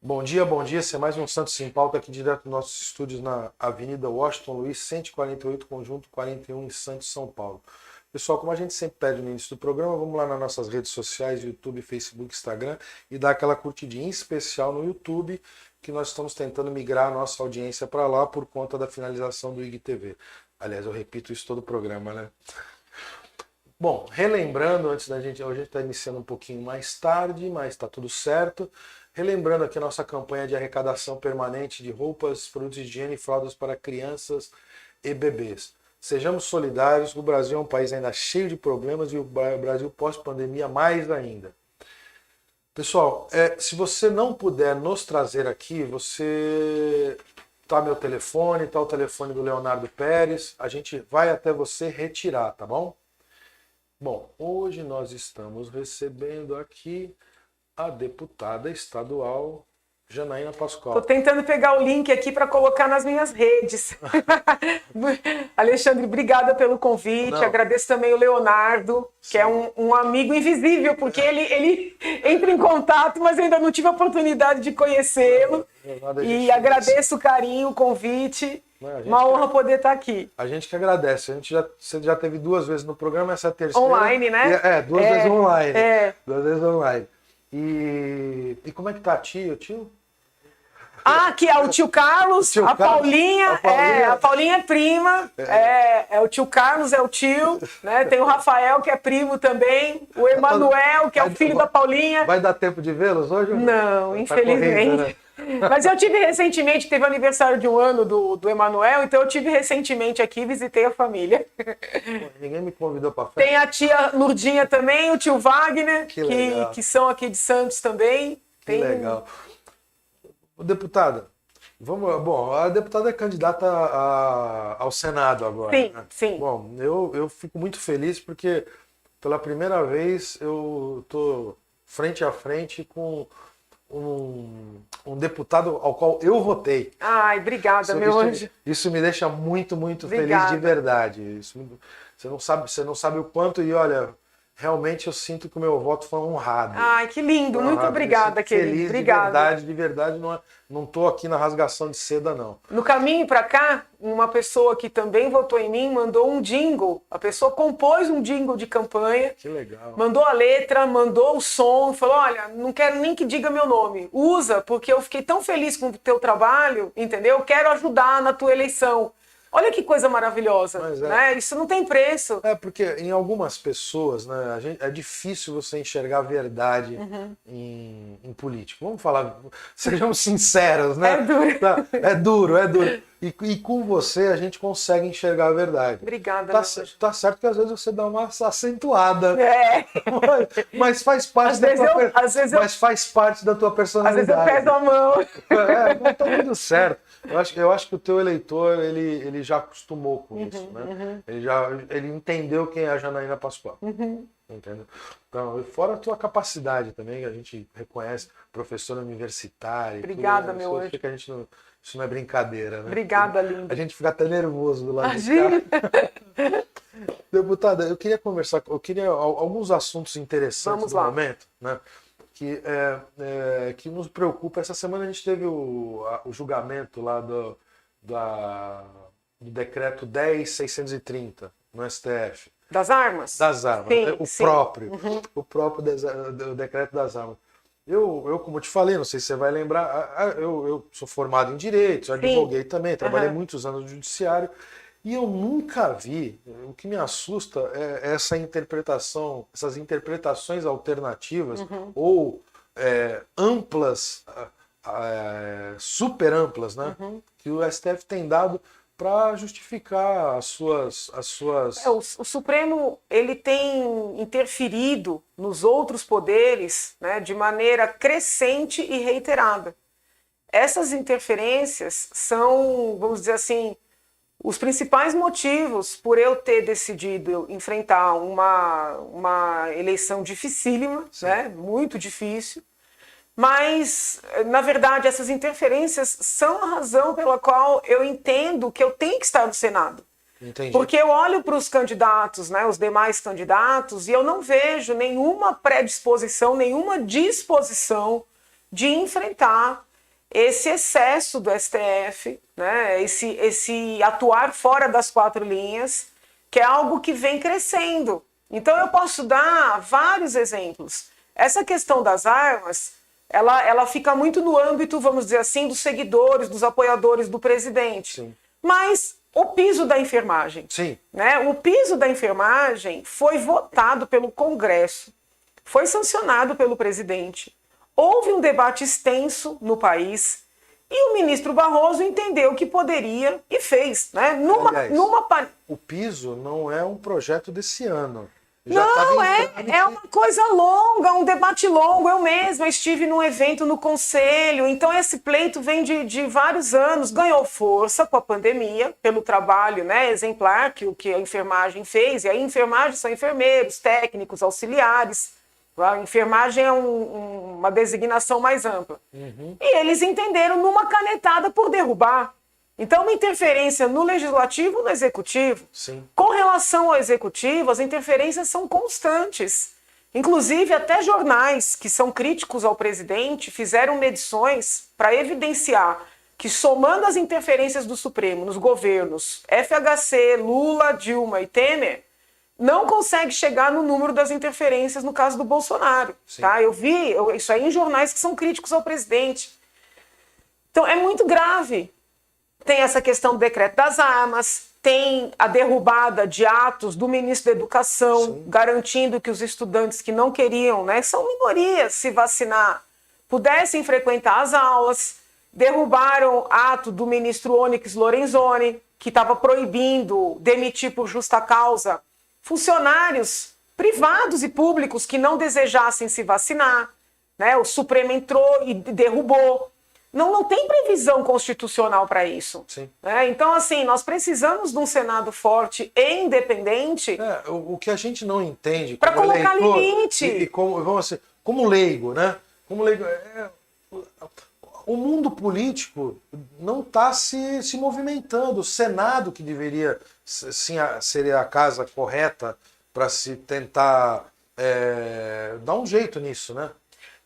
Bom dia, bom dia. Esse é mais um Santos em Pauta aqui direto dos nossos estúdios na Avenida Washington Luiz, 148, Conjunto 41, em Santos, São Paulo. Pessoal, como a gente sempre pede no início do programa, vamos lá nas nossas redes sociais, YouTube, Facebook, Instagram, e dar aquela curtidinha especial no YouTube, que nós estamos tentando migrar a nossa audiência para lá por conta da finalização do IGTV. Aliás, eu repito isso todo o programa, né? Bom, relembrando, antes da gente, hoje a gente está iniciando um pouquinho mais tarde, mas está tudo certo. Relembrando aqui a nossa campanha de arrecadação permanente de roupas, produtos de higiene e fraldas para crianças e bebês. Sejamos solidários, o Brasil é um país ainda cheio de problemas e o Brasil pós-pandemia mais ainda. Pessoal, se você não puder nos trazer aqui, você tá meu telefone, tá o telefone do Leonardo Pérez, a gente vai até você retirar, tá bom? Bom, hoje nós estamos recebendo aqui a deputada estadual Janaína Pascoal. Estou tentando pegar o link aqui para colocar nas minhas redes. Alexandre, obrigada pelo convite. Não. Agradeço também o Leonardo, que é um amigo invisível, porque ele entra em contato, mas eu ainda não tive a oportunidade de conhecê-lo. E agradeço o carinho, o convite. Uma honra poder estar aqui. A gente que agradece. Você já teve 2 vezes no programa, essa é a terceira. Online, né? 2 vezes online. 2 vezes online. E como é que tá a tia, o tio? Que é o tio Carlos, a Paulinha é prima, é o tio Carlos, é o tio, né? Tem o Rafael, que é primo também, o Emanuel, que é o filho da Paulinha. Vai dar tempo de vê-los hoje? Não, infelizmente. Correndo, né? Mas eu tive recentemente, teve aniversário de 1 ano do Emanuel, então eu tive recentemente aqui, visitei a família. Pô, ninguém me convidou para festa. Tem a tia Lurdinha também, o tio Wagner, que são aqui de Santos também. Que legal. Deputada, bom, a deputada é candidata ao Senado agora. Sim, né? sim. Bom, eu fico muito feliz porque pela primeira vez eu estou frente a frente com um deputado ao qual eu votei. Ai, obrigada, meu anjo. Isso me deixa muito, muito feliz de verdade. Você não sabe o quanto, e olha, realmente eu sinto que o meu voto foi honrado. Ai, que lindo. Muito obrigada, querido. Feliz, obrigada. de verdade, não estou aqui na rasgação de seda, não. No caminho para cá, uma pessoa que também votou em mim mandou um jingle. A pessoa compôs um jingle de campanha. Que legal. Mandou a letra, mandou o som, falou, olha, não quero nem que diga meu nome. Usa, porque eu fiquei tão feliz com o teu trabalho, entendeu? Quero ajudar na tua eleição. Olha que coisa maravilhosa, né? Isso não tem preço. Porque em algumas pessoas, né, é difícil você enxergar a verdade em político. Vamos falar, sejamos sinceros, né? É duro. É duro. E com você a gente consegue enxergar a verdade. Obrigada. Tá certo que às vezes você dá uma acentuada. Mas faz parte faz parte da tua personalidade. Às vezes eu peso a mão. Mas tá tudo certo. Eu acho que o teu eleitor, ele já acostumou com isso, né? Ele entendeu quem é a Janaína Pascoal. Entendeu? Então, fora a tua capacidade também, que a gente reconhece, professora universitária. Obrigada, meu anjo. Isso não é brincadeira, né? Obrigada, linda. A gente fica até nervoso do lado Imagina. de cá. Deputada, eu queria conversar, alguns assuntos interessantes no momento, né? Que nos preocupa. Essa semana a gente teve o julgamento lá do decreto 10.630 no STF. Das armas? Das armas. Sim, O próprio decreto das armas. Eu, como eu te falei, não sei se você vai lembrar, eu sou formado em Direito, já advoguei também, trabalhei muitos anos no Judiciário, e eu nunca vi, o que me assusta é essas interpretações alternativas ou amplas, super amplas, né? Que o STF tem dado para justificar as suas... O Supremo, ele tem interferido nos outros poderes, né, de maneira crescente e reiterada. Essas interferências são, vamos dizer assim, os principais motivos por eu ter decidido enfrentar uma eleição dificílima, né, muito difícil. Mas, na verdade, essas interferências são a razão pela qual eu entendo que eu tenho que estar no Senado. Entendi. Porque eu olho para os candidatos, né, os demais candidatos, e eu não vejo nenhuma predisposição, nenhuma disposição de enfrentar esse excesso do STF, né, esse atuar fora das quatro linhas, que é algo que vem crescendo. Então eu posso dar vários exemplos. Essa questão das armas, ela fica muito no âmbito, vamos dizer assim, dos seguidores, dos apoiadores do presidente. Sim. Mas o piso da enfermagem. Sim. Né? O piso da enfermagem foi votado pelo Congresso, foi sancionado pelo presidente. Houve um debate extenso no país e o ministro Barroso entendeu que poderia e fez. Né? Aliás, o piso não é um projeto desse ano. Não, é uma coisa longa, um debate longo. Eu mesma estive num evento no Conselho, então esse pleito vem de vários anos, ganhou força com a pandemia, pelo trabalho, né, exemplar que a enfermagem fez, e a enfermagem são enfermeiros, técnicos, auxiliares, a enfermagem é uma designação mais ampla. Uhum. E eles entenderam numa canetada por derrubar. Então, uma interferência no legislativo e no executivo. Sim. Com relação ao executivo, as interferências são constantes. Inclusive, até jornais que são críticos ao presidente fizeram medições para evidenciar que, somando as interferências do Supremo nos governos FHC, Lula, Dilma e Temer, não consegue chegar no número das interferências no caso do Bolsonaro. Tá? Eu vi isso aí em jornais que são críticos ao presidente. Então, é muito grave. Tem essa questão do decreto das armas, tem a derrubada de atos do ministro da Educação, Sim. garantindo que os estudantes que não queriam, né, são minorias, se vacinar, pudessem frequentar as aulas. Derrubaram ato do ministro Onyx Lorenzoni, que estava proibindo demitir por justa causa funcionários privados e públicos que não desejassem se vacinar. Né? O Supremo entrou e derrubou. Não tem previsão constitucional para isso. Sim. Então, assim, nós precisamos de um Senado forte e independente. O que a gente não entende para colocar eleitor, limite. E vamos assim, como leigo, né? Como leigo, o mundo político não está se movimentando. O Senado, que deveria sim, ser a casa correta para se tentar dar um jeito nisso, né?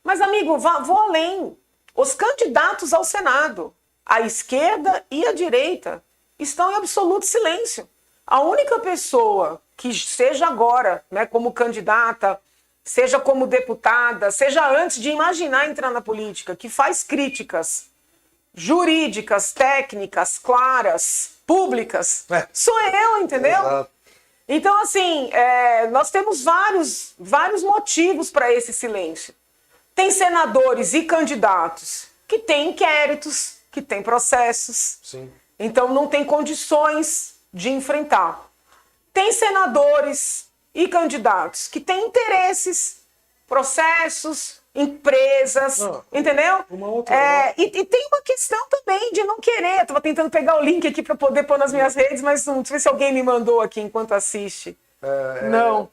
Mas, amigo, vou além. Os candidatos ao Senado, a esquerda e a direita, estão em absoluto silêncio. A única pessoa que seja agora, né, como candidata, seja como deputada, seja antes de imaginar entrar na política, que faz críticas jurídicas, técnicas, claras, públicas, sou eu, entendeu? Exato. Então, assim, nós temos vários motivos para esse silêncio. Tem senadores e candidatos que têm inquéritos, que têm processos. Sim. Então não tem condições de enfrentar. Tem senadores e candidatos que têm interesses, processos, empresas, entendeu? E tem uma questão também de não querer. Eu estava tentando pegar o link aqui para poder pôr nas minhas redes, mas não sei se alguém me mandou aqui enquanto assiste. Não.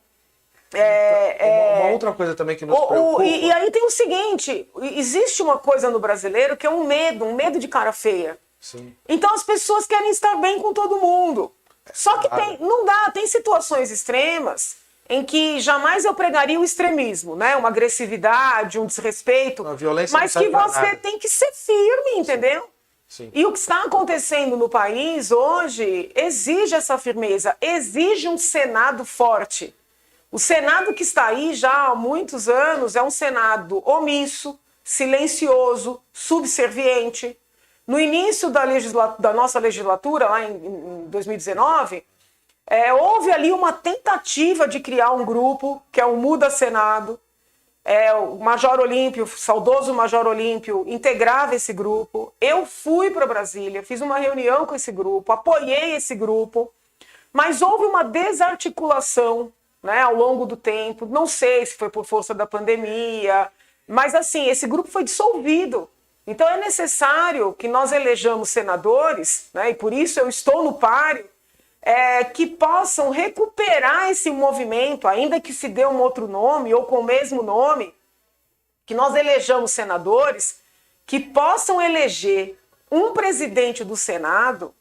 Uma outra coisa também que nos preocupa. E aí tem o seguinte, existe uma coisa no brasileiro que é um medo de cara feia. Sim. Então as pessoas querem estar bem com todo mundo. Só que não dá, tem situações extremas em que jamais eu pregaria o extremismo, né? Uma agressividade, um desrespeito, a violência mas que você tem que ser firme, entendeu? Sim. E o que está acontecendo no país hoje exige essa firmeza, exige um Senado forte. O Senado que está aí já há muitos anos é um Senado omisso, silencioso, subserviente. No início da nossa legislatura, lá em 2019, houve ali uma tentativa de criar um grupo, que é o Muda Senado. O Major Olímpio, o saudoso Major Olímpio, integrava esse grupo. Eu fui para Brasília, fiz uma reunião com esse grupo, apoiei esse grupo, mas houve uma desarticulação, né, ao longo do tempo. Não sei se foi por força da pandemia, mas assim, esse grupo foi dissolvido. Então é necessário que nós elejamos senadores, né, e por isso eu estou no páreo, que possam recuperar esse movimento, ainda que se dê um outro nome ou com o mesmo nome, que nós elejamos senadores que possam eleger um presidente do Senado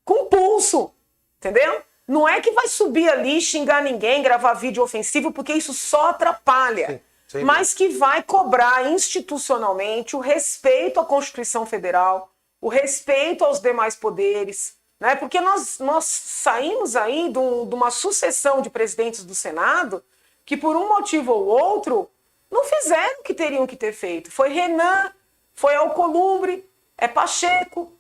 com pulso, entendeu? Não é que vai subir ali, xingar ninguém, gravar vídeo ofensivo, porque isso só atrapalha. Sim. mas que vai cobrar institucionalmente o respeito à Constituição Federal, o respeito aos demais poderes, né? Porque nós saímos aí de uma sucessão de presidentes do Senado que, por um motivo ou outro, não fizeram o que teriam que ter feito. Foi Renan, foi Alcolumbre, é Pacheco.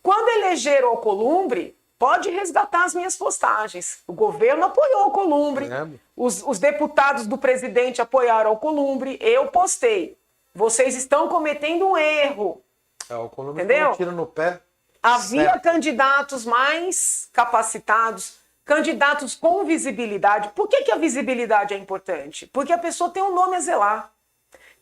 Quando elegeram Alcolumbre, pode resgatar as minhas postagens. O governo apoiou Alcolumbre, os deputados do presidente apoiaram Alcolumbre, eu postei. Vocês estão cometendo um erro. Alcolumbre foi um tiro no pé. Havia candidatos mais capacitados, candidatos com visibilidade. Por que a visibilidade é importante? Porque a pessoa tem um nome a zelar.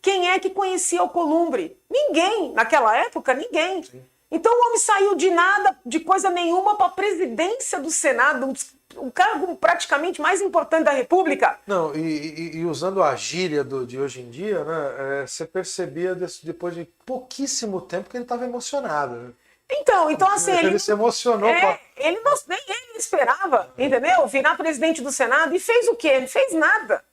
Quem é que conhecia Alcolumbre? Ninguém. Naquela época, ninguém. Sim. Então o homem saiu de nada, de coisa nenhuma, para a presidência do Senado, o cargo praticamente mais importante da República. Não, e usando a gíria de hoje em dia, né, você percebia depois de pouquíssimo tempo que ele estava emocionado. Né? Então assim... Ele se emocionou. Nem ele esperava, entendeu? Virar presidente do Senado e fez o quê? Não fez nada.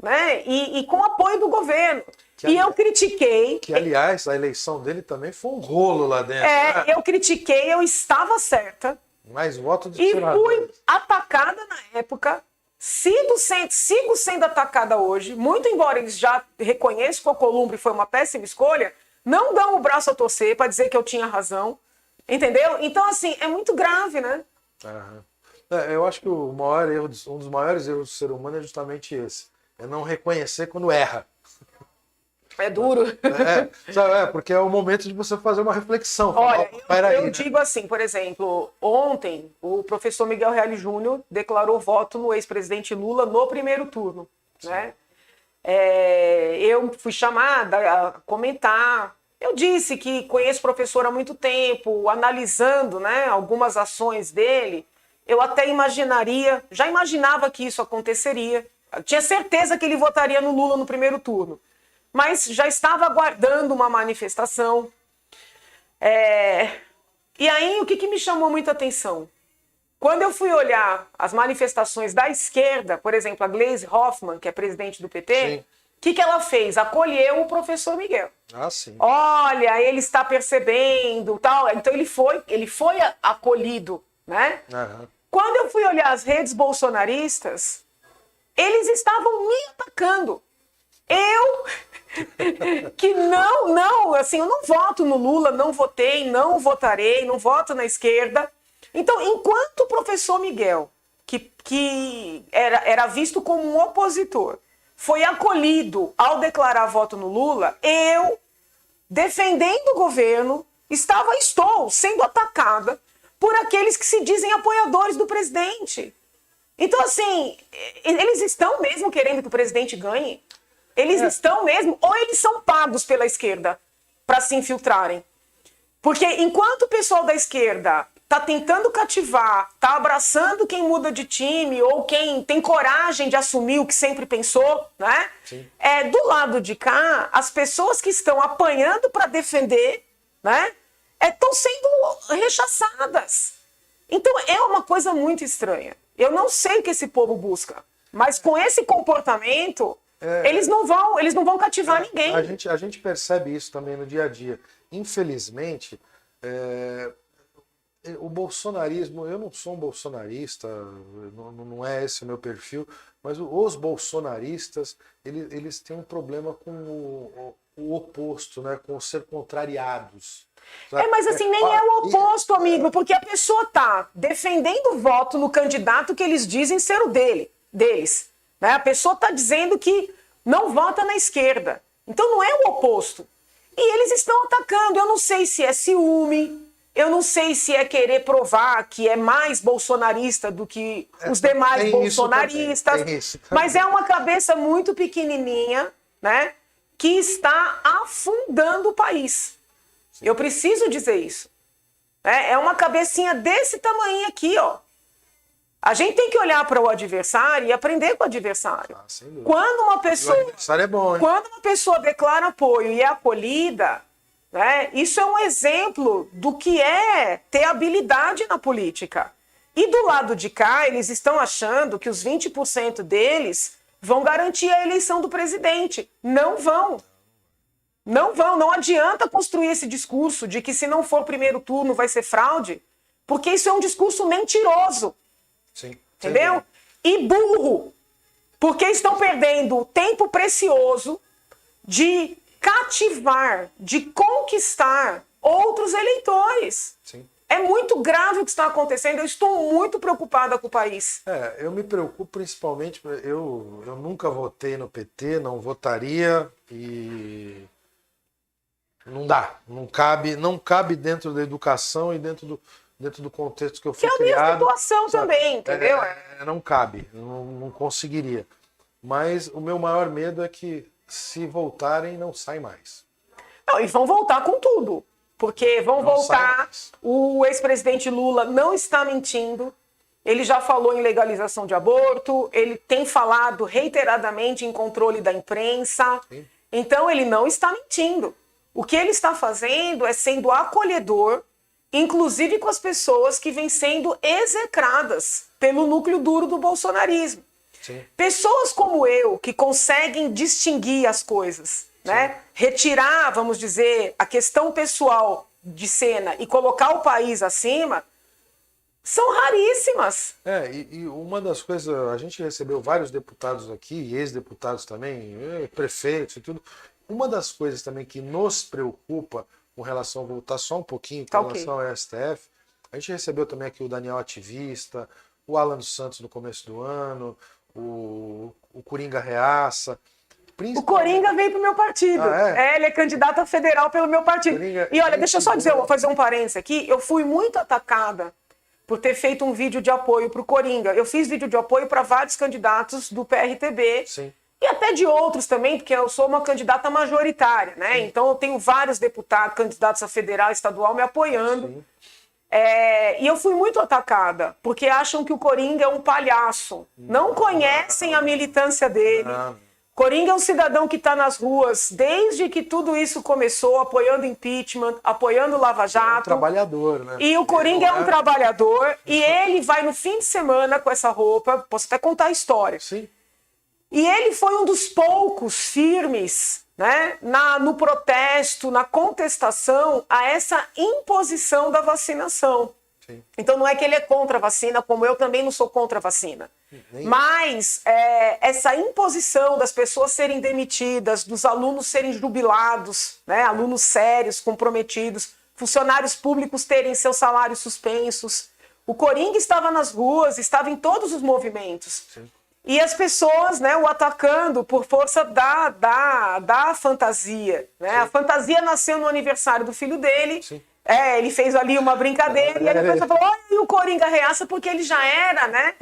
Né? E com apoio do governo. Eu critiquei... Que, aliás, a eleição dele também foi um rolo lá dentro. Né? Eu critiquei, eu estava certa. Mais voto de senadores. E fui atacada na época, sigo sendo atacada hoje, muito embora eles já reconheçam que o Alcolumbre foi uma péssima escolha, não dão o braço a torcer para dizer que eu tinha razão, entendeu? Então, assim, é muito grave, né? Eu acho que um dos maiores erros do ser humano é justamente esse. É não reconhecer quando erra. É duro. Porque é o momento de você fazer uma reflexão. Olha, eu digo assim, por exemplo, ontem o professor Miguel Reale Júnior declarou voto no ex-presidente Lula no primeiro turno. Né? Eu fui chamada a comentar. Eu disse que conheço o professor há muito tempo, analisando, né, algumas ações dele, eu até já imaginava que isso aconteceria. Eu tinha certeza que ele votaria no Lula no primeiro turno. Mas já estava aguardando uma manifestação. E aí, o que me chamou muita atenção? Quando eu fui olhar as manifestações da esquerda, por exemplo, a Gleisi Hoffmann, que é presidente do PT, o que ela fez? Acolheu o professor Miguel. Sim. Olha, ele está percebendo, tal. Então ele foi acolhido, né? Quando eu fui olhar as redes bolsonaristas, eles estavam me atacando. Eu, que assim, eu não voto no Lula, não votei, não votarei, não voto na esquerda. Então, enquanto o professor Miguel, que era visto como um opositor, foi acolhido ao declarar voto no Lula, eu, defendendo o governo, estou sendo atacada por aqueles que se dizem apoiadores do presidente. Então, assim, eles estão mesmo querendo que o presidente ganhe? Eles estão mesmo, ou eles são pagos pela esquerda para se infiltrarem? Porque enquanto o pessoal da esquerda está tentando cativar, está abraçando quem muda de time ou quem tem coragem de assumir o que sempre pensou, né? Do lado de cá, as pessoas que estão apanhando para defender, né, estão sendo rechaçadas. Então é uma coisa muito estranha. Eu não sei o que esse povo busca, mas com esse comportamento... Eles não vão cativar ninguém. A gente percebe isso também no dia a dia. Infelizmente, o bolsonarismo, eu não sou um bolsonarista, não é esse o meu perfil, mas os bolsonaristas, eles têm um problema com o oposto, né? Com o ser contrariados. Mas assim, nem é o oposto, amigo, porque a pessoa está defendendo o voto no candidato que eles dizem ser o deles. Né? A pessoa está dizendo que não vota na esquerda. Então não é o oposto. E eles estão atacando. Eu não sei se é ciúme, eu não sei se é querer provar que é mais bolsonarista do que os demais bolsonaristas. Mas é uma cabeça muito pequenininha, né, que está afundando o país. Eu preciso dizer isso. É uma cabecinha desse tamanho aqui, ó. A gente tem que olhar para o adversário e aprender com o adversário. Quando uma pessoa, o adversário é bom, hein? Quando uma pessoa declara apoio e é acolhida, né, isso é um exemplo do que é ter habilidade na política. E do lado de cá, eles estão achando que os 20% deles vão garantir a eleição do presidente. Não vão. Não vão. Não adianta construir esse discurso de que se não for primeiro turno vai ser fraude, porque isso é um discurso mentiroso. Sim. Entendeu? E burro. Porque estão perdendo tempo precioso de cativar, de conquistar outros eleitores. Sim. É muito grave o que está acontecendo. Eu estou muito preocupada com o país. Eu me preocupo principalmente, eu nunca votei no PT, não votaria e não dá, não cabe dentro da educação e dentro do contexto que eu fui criado. Que é a minha situação também, entendeu? Não cabe, não conseguiria. Mas o meu maior medo é que se voltarem, não sai mais. Não, e vão voltar com tudo. Porque vão Não voltar, o ex-presidente Lula não está mentindo, ele já falou em legalização de aborto, ele tem falado reiteradamente em controle da imprensa, Sim. Então ele não está mentindo. O que ele está fazendo é sendo acolhedor, inclusive com as pessoas que vêm sendo execradas pelo núcleo duro do bolsonarismo. Sim. Pessoas como eu, que conseguem distinguir as coisas, né? Retirar, vamos dizer, a questão pessoal de cena e colocar o país acima, são raríssimas. E uma das coisas, a gente recebeu vários deputados aqui, ex-deputados também, prefeitos e tudo. Uma das coisas também que nos preocupa com relação, voltar só um pouquinho, com relação ao STF, a gente recebeu também aqui o Daniel Ativista, o Alan dos Santos no começo do ano, o Coringa Reaça. O Coringa veio pro meu partido. Ele é candidato a federal pelo meu partido. Coringa, e olha, deixa eu só dizer, eu vou fazer um parênteses aqui. Eu fui muito atacada por ter feito um vídeo de apoio pro Coringa. Eu fiz vídeo de apoio para vários candidatos do PRTB. Sim. E até de outros também, porque eu sou uma candidata majoritária, né? Sim. Então eu tenho vários deputados, candidatos a federal e estadual me apoiando. Sim. E eu fui muito atacada, porque acham que o Coringa é um palhaço. Não conhecem a militância dele. Coringa é um cidadão que está nas ruas desde que tudo isso começou, apoiando impeachment, apoiando Lava Jato. É um trabalhador, né? E o Coringa é um trabalhador, e ele vai no fim de semana com essa roupa, posso até contar a história. Sim. E ele foi um dos poucos firmes, né, no protesto, na contestação a essa imposição da vacinação. Sim. Então não é que ele é contra a vacina, como eu também não sou contra a vacina. Mas essa imposição das pessoas serem demitidas, dos alunos serem jubilados, né, alunos sérios, comprometidos, funcionários públicos terem seus salários suspensos. O Coringa estava nas ruas, estava em todos os movimentos. Sim. E as pessoas, né, o atacando por força da fantasia. Né? A fantasia nasceu no aniversário do filho dele. Sim. Ele fez ali uma brincadeira e aí a pessoa falou, olha o Coringa Reaça, porque ele já era, né,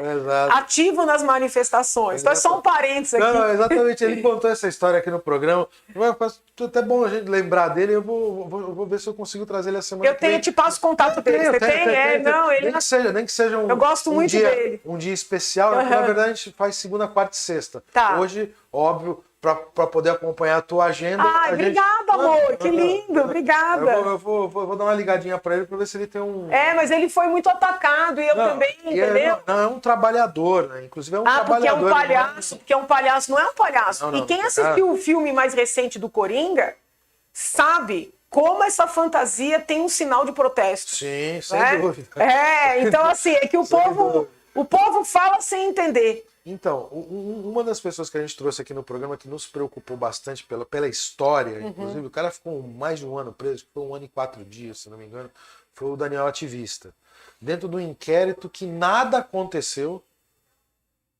ativo nas manifestações. Então é só um parênteses aqui. Não, exatamente, ele contou essa história aqui no programa. É até bom a gente lembrar dele, eu vou ver se eu consigo trazer ele a semana que vem. Eu te passo o contato dele. Você tem? Não, ele... Nem que seja eu gosto muito dele. Um dia especial, porque na verdade a gente faz segunda, quarta e sexta. Tá. Hoje, óbvio, para poder acompanhar a tua agenda. Obrigada, amor, que lindo, obrigada. Eu vou dar uma ligadinha para ele para ver se ele tem um... mas ele foi muito atacado e eu também, entendeu? Não, é um trabalhador, né? Inclusive é um trabalhador. Porque é um palhaço, porque é um palhaço, não é um palhaço. Não, e quem assistiu o filme mais recente do Coringa sabe como essa fantasia tem um sinal de protesto. Sim, sem dúvida. Então assim, é que o povo fala sem entender. Então, uma das pessoas que a gente trouxe aqui no programa que nos preocupou bastante pela história, inclusive, o cara ficou mais de um ano preso, foi 1 ano e 4 dias, se não me engano, foi o Daniel Ativista. Dentro do inquérito que nada aconteceu.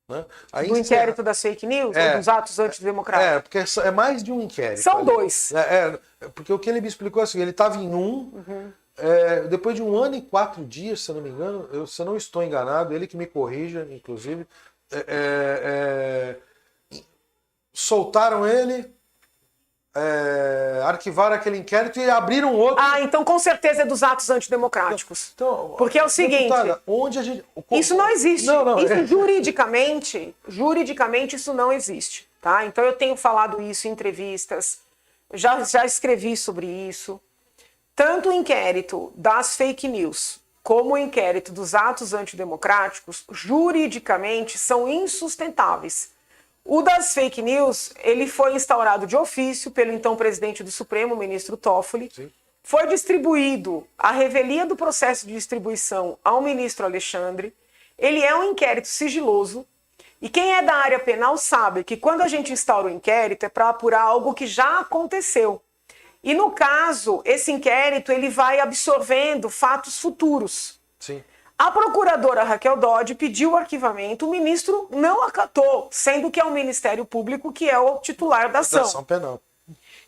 Né? Do inquérito das fake news? Ou dos atos antidemocráticos? Porque é mais de um inquérito. São dois. Porque o que ele me explicou é assim, ele estava em depois de 1 ano e 4 dias, se eu não me engano, se eu não estou enganado, ele que me corrija, inclusive, soltaram ele, arquivaram aquele inquérito e abriram outro. Então com certeza é dos atos antidemocráticos. Então, porque é o seguinte, onde a gente... isso não existe. Não, isso juridicamente isso não existe. Tá? Então eu tenho falado isso em entrevistas, já escrevi sobre isso. Tanto o inquérito das fake news como o inquérito dos atos antidemocráticos, juridicamente, são insustentáveis. O das fake news, ele foi instaurado de ofício pelo então presidente do Supremo, o ministro Toffoli. Sim. Foi distribuído a revelia do processo de distribuição ao ministro Alexandre. Ele é um inquérito sigiloso. E quem é da área penal sabe que quando a gente instaura o inquérito é para apurar algo que já aconteceu. E no caso, esse inquérito ele vai absorvendo fatos futuros. Sim. A procuradora Raquel Dodge pediu o arquivamento, o ministro não acatou, sendo que é o Ministério Público que é o titular da ação. Da ação penal.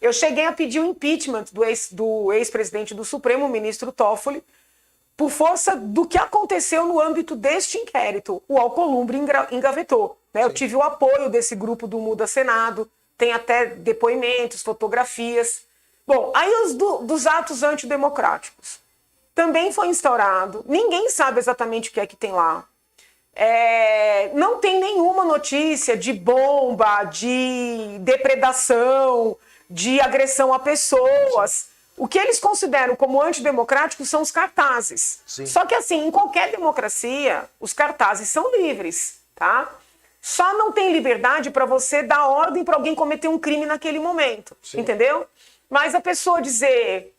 Eu cheguei a pedir o impeachment do ex-presidente do Supremo, o ministro Toffoli, por força do que aconteceu no âmbito deste inquérito. O Alcolumbre engavetou. Né? Eu tive o apoio desse grupo do Muda Senado, tem até depoimentos, fotografias. Bom, aí dos atos antidemocráticos. Também foi instaurado, ninguém sabe exatamente o que é que tem lá. Não tem nenhuma notícia de bomba, de depredação, de agressão a pessoas. O que eles consideram como antidemocráticos são os cartazes. Sim. Só que assim, em qualquer democracia, os cartazes são livres, tá? Só não tem liberdade para você dar ordem para alguém cometer um crime naquele momento, Sim. entendeu? Mas a pessoa dizer,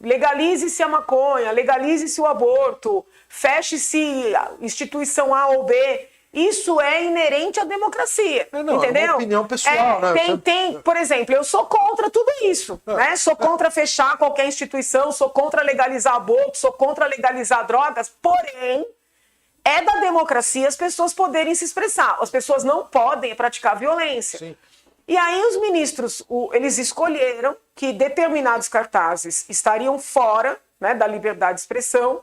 legalize-se a maconha, legalize-se o aborto, feche-se a instituição A ou B, isso é inerente à democracia, entendeu? É uma opinião pessoal, né? Por exemplo, eu sou contra tudo isso, né? Sou contra fechar qualquer instituição, sou contra legalizar aborto, sou contra legalizar drogas, porém, é da democracia as pessoas poderem se expressar. As pessoas não podem praticar violência. Sim. E aí os ministros, eles escolheram que determinados cartazes estariam fora, né, da liberdade de expressão,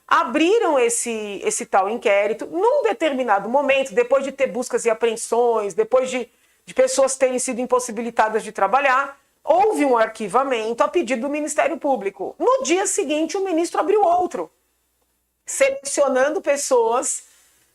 abriram esse tal inquérito num determinado momento, depois de ter buscas e apreensões, depois de pessoas terem sido impossibilitadas de trabalhar, houve um arquivamento a pedido do Ministério Público. No dia seguinte, o ministro abriu outro, selecionando pessoas,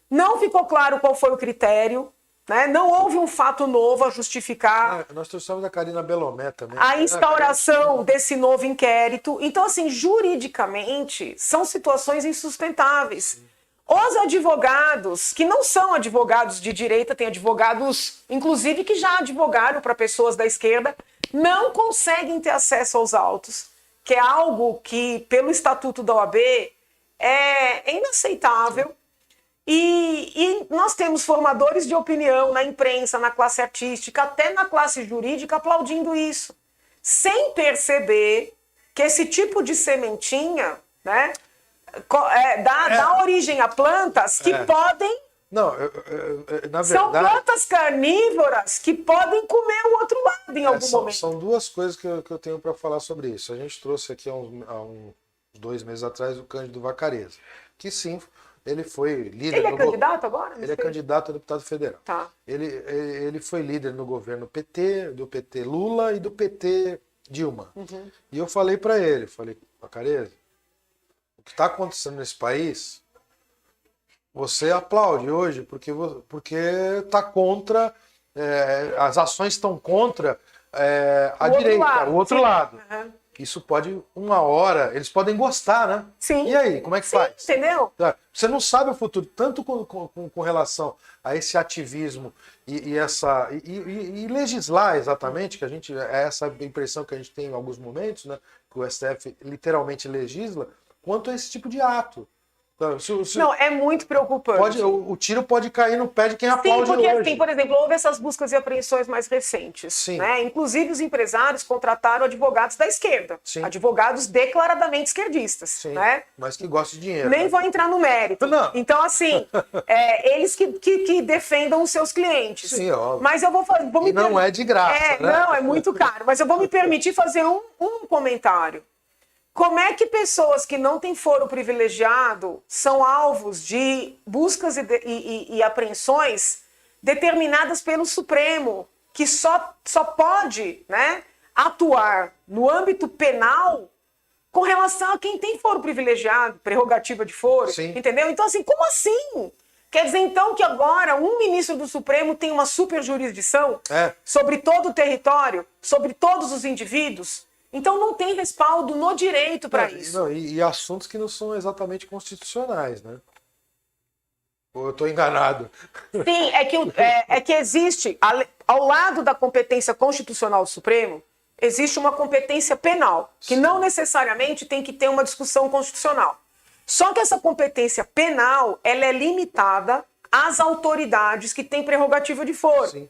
não ficou claro qual foi o critério, né? Não houve um fato novo a justificar Nós trouxemos a Karina Belomé também. a instauração desse novo inquérito. Então, assim, juridicamente, são situações insustentáveis. Sim. Os advogados, que não são advogados de direita, tem advogados, inclusive, que já advogaram para pessoas da esquerda, não conseguem ter acesso aos autos, que é algo que, pelo Estatuto da OAB, é inaceitável. Sim. E nós temos formadores de opinião na imprensa, na classe artística, até na classe jurídica aplaudindo isso, sem perceber que esse tipo de sementinha, né, dá origem a plantas que podem... Não, na verdade... São plantas carnívoras que podem comer o outro lado em algum momento. São duas coisas que eu tenho para falar sobre isso. A gente trouxe aqui há uns 2 meses atrás o Cândido Vacarezza, que sim... Ele foi líder. Ele é candidato agora? Ele é candidato a deputado federal. Tá. Ele foi líder no governo PT, do PT Lula e do PT Dilma. Uhum. E eu falei para ele, Vacarezza, o que está acontecendo nesse país, você aplaude hoje porque está contra, as ações estão contra a direita, o outro lado. Uhum. Isso pode, uma hora, eles podem gostar, né? Sim. E aí, como é que faz? Entendeu? Você não sabe o futuro, tanto com relação a esse ativismo e legislar exatamente, que é essa impressão que a gente tem em alguns momentos, né? Que o STF literalmente legisla, quanto a esse tipo de ato. Não, é muito preocupante. O tiro pode cair no pé de quem aplaude hoje. Sim, porque assim, por exemplo, houve essas buscas e apreensões mais recentes. Sim. Né? Inclusive os empresários contrataram advogados da esquerda. Sim. Advogados declaradamente esquerdistas. Sim, né? mas que gostam de dinheiro. Nem vou entrar no mérito. Não. Então, assim, eles que defendam os seus clientes. Sim, óbvio. Mas eu vou me E não é de graça. Né? Não, é muito caro. Mas eu vou me permitir fazer um comentário. Como é que pessoas que não têm foro privilegiado são alvos de buscas e apreensões determinadas pelo Supremo, que só pode, né, atuar no âmbito penal com relação a quem tem foro privilegiado, prerrogativa de foro, Sim. Entendeu? Então, assim, como assim? Quer dizer, então, que agora um ministro do Supremo tem uma super jurisdição sobre todo o território, sobre todos os indivíduos? Então não tem respaldo no direito para isso. E assuntos que não são exatamente constitucionais, né? Ou eu estou enganado? Sim, é que existe, ao lado da competência constitucional do Supremo, existe uma competência penal, que não necessariamente tem que ter uma discussão constitucional. Só que essa competência penal, ela é limitada às autoridades que têm prerrogativa de foro. Sim.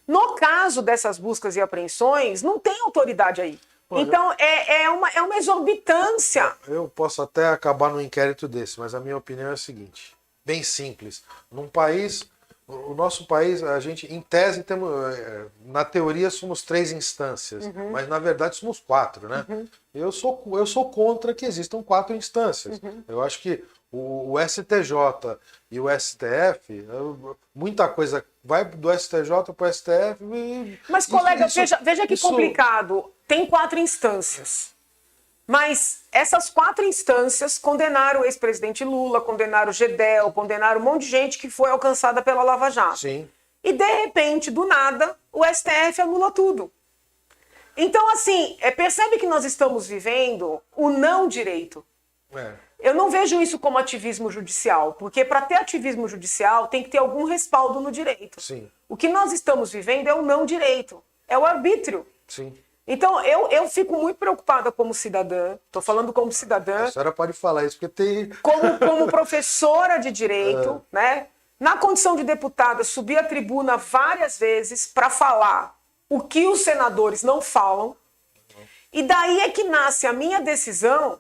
No caso dessas buscas e apreensões, não tem autoridade aí. Então, é uma exorbitância. Eu posso até acabar num inquérito desse, mas a minha opinião é a seguinte, bem simples. Num país, o nosso país, a gente, em tese, temos, na teoria, somos 3 instâncias, mas na verdade somos 4, né? Eu sou contra que existam 4 instâncias. Eu acho que o STJ e o STF, muita coisa vai do STJ para o STF. Mas, colega, veja que complicado. Tem 4 instâncias. Mas essas 4 instâncias condenaram o ex-presidente Lula, condenaram o Gedel, condenaram um monte de gente que foi alcançada pela Lava Jato. Sim. E, de repente, do nada, o STF anula tudo. Então, assim, percebe que nós estamos vivendo o não direito. Eu não vejo isso como ativismo judicial, porque para ter ativismo judicial tem que ter algum respaldo no direito. Sim. O que nós estamos vivendo é o não direito, é o arbítrio. Sim. Então, eu fico muito preocupada como cidadã, estou falando como cidadã. A senhora pode falar isso, porque tem... Como professora de direito, né? Na condição de deputada, subi à tribuna várias vezes para falar o que os senadores não falam, e daí é que nasce a minha decisão,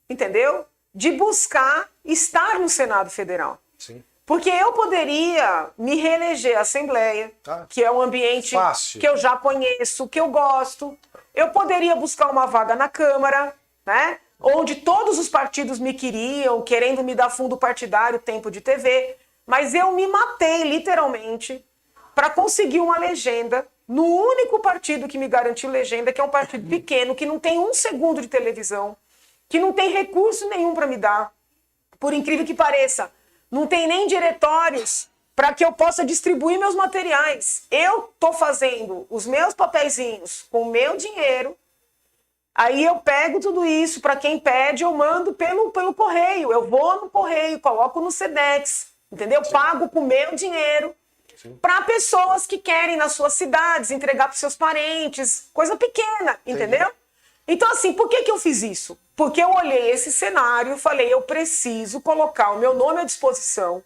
entendeu? De buscar estar no Senado Federal. Sim. Porque eu poderia me reeleger à Assembleia, que é um ambiente fácil, que eu já conheço, que eu gosto. Eu poderia buscar uma vaga na Câmara, né? Onde todos os partidos me queriam, querendo me dar fundo partidário, tempo de TV. Mas eu me matei, literalmente, para conseguir uma legenda no único partido que me garantiu legenda, que é um partido pequeno, que não tem 1 segundo de televisão, que não tem recurso nenhum para me dar, por incrível que pareça. Não tem nem diretórios para que eu possa distribuir meus materiais. Eu estou fazendo os meus papeizinhos com o meu dinheiro, aí eu pego tudo isso, para quem pede, eu mando pelo correio. Eu vou no correio, coloco no Sedex, entendeu? Sim. Pago com o meu dinheiro para pessoas que querem nas suas cidades entregar para seus parentes, coisa pequena, entendeu? Sim. Então, assim, por que eu fiz isso? Porque eu olhei esse cenário e falei, eu preciso colocar o meu nome à disposição